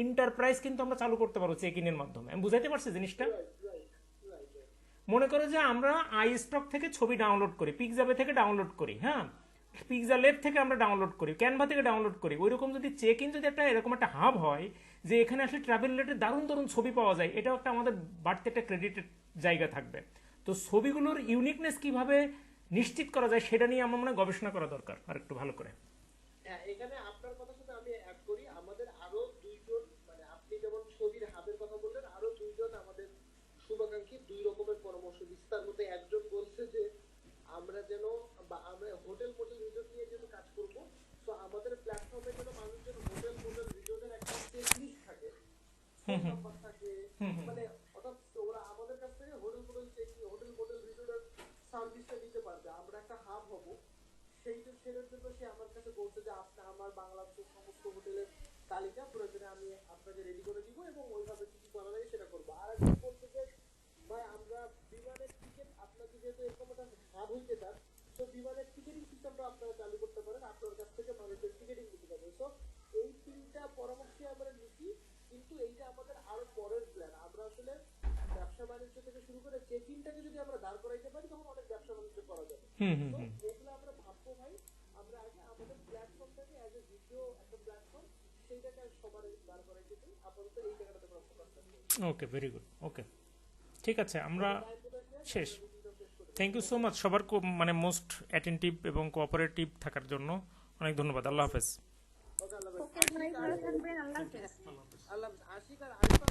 ইন্টারপ্রাইজ কিন্তু আমরা চালু করতে পারবো চেক ইনের মাধ্যমে। আমি বুঝাইতে পারছি জিনিসটা? মনে করো যে আমরা আই স্টক থেকে ছবি ডাউনলোড করি, পিকজাবে থেকে ডাউনলোড করি, হ্যাঁ, পিকজা লেব থেকে আমরা ডাউনলোড করি, ক্যানভা থেকে ডাউনলোড করি, ওইরকম যদি চেক ইন যদি একটা এরকম একটা হাব হয় যে এখানে আসলে ট্রাভেল রিলেটেড দারুণ দারুণ ছবি পাওয়া যায়, এটাও একটা আমাদের বাড়তি একটা ক্রেডিটের জায়গা থাকবে। তো ছবিগুলোর ইউনিকনেস কিভাবে নিশ্চিত করা যায় সেটা নিয়ে আমার মনে হয় গবেষণা করা দরকার আর একটু ভালো করে। হ্যাঁ, এখানে আপনার কথার সাথে আমি অ্যাড করি, আমাদের আরো 2 জন, মানে আপনি যেমন ছবির হাবের কথা বললেন, আরো 2 জন আমাদের শুভাকাঙ্ক্ষী 2 রকমের পরামর্শ দিচ্ছে। তার মধ্যে একজন বলছে যে আমরা যেন, বা আমরা হোটেল মোটেল রিসোর্ট নিয়ে যেন কাজ করব, তো আমাদের প্ল্যাটফর্মে যেন মানুষ যেন হোটেল মোটেল রিসোর্টের একটা চেক লিস্ট থাকে, ফোন নাম্বার থাকে, মানে অর্থাৎ ওরা আমাদের কাছ থেকে হোটেল মোটেল রিসোর্টের সার্ভিসটা দিতে পারবে। আমরা একটা হাব হব, সেটার জন্য সে আমার কাছে বলছে যে আপনি আমার বাংলাদেশের সমস্ত হোটেলের তালিকা প্রয়োজনে আমি আপনাকে রেডি করে দিব এবং ওইভাবে কি করা যায় সেটা করবো। আর একজন বলছে যে ভাই আমরা বিমানের টিকিট, আপনাকে যেহেতু এরকম একটা হাব হইতে চান, তো বিমানের টিকিটিং সিস্টেমটা আপনারা চালু করতে পারেন, আপনার কাছ থেকে মানুষের টিকিটিং দিতে পারবে। তো এই 3টা পরামর্শই আমরা নিচ্ছি, কিন্তু এইটা আমাদের আরো পরের প্ল্যান। আমরা আসলে ব্যবসা বাণিজ্য থেকে শুরু করে চেক ইনটাকে যদি আমরা দাঁড় করাইতে পারি তখন অনেক ব্যবসা বাণিজ্য করা যাবে। তো এগুলো আমরা ভাববো ভাই, আমরা আগে আমাদের প্ল্যাটফর্মটাকে অ্যাজ এ ভিডিও একটা প্ল্যাটফর্ম, সেইটাকে সবার দাঁড় করাইতে চাই। আপাতত এই জায়গাটাতে আমরা ফোকাস করব। ওকে, ভেরি গুড, ওকে, ঠিক আছে, আমরা শেষ। থ্যাংক ইউ সো মাচ সবার মানে মোস্ট অ্যাটেন্টিভ এবং কোঅপারেটিভ থাকার জন্য অনেক ধন্যবাদ। আল্লাহ হাফেজ। ওকে, আল্লাহ হাফেজ। ওকে ভাই, ভালো থাকবেন, আল্লাহ হাফেজ। আল্লাহ হাফেজ। আশিক আর আরিফা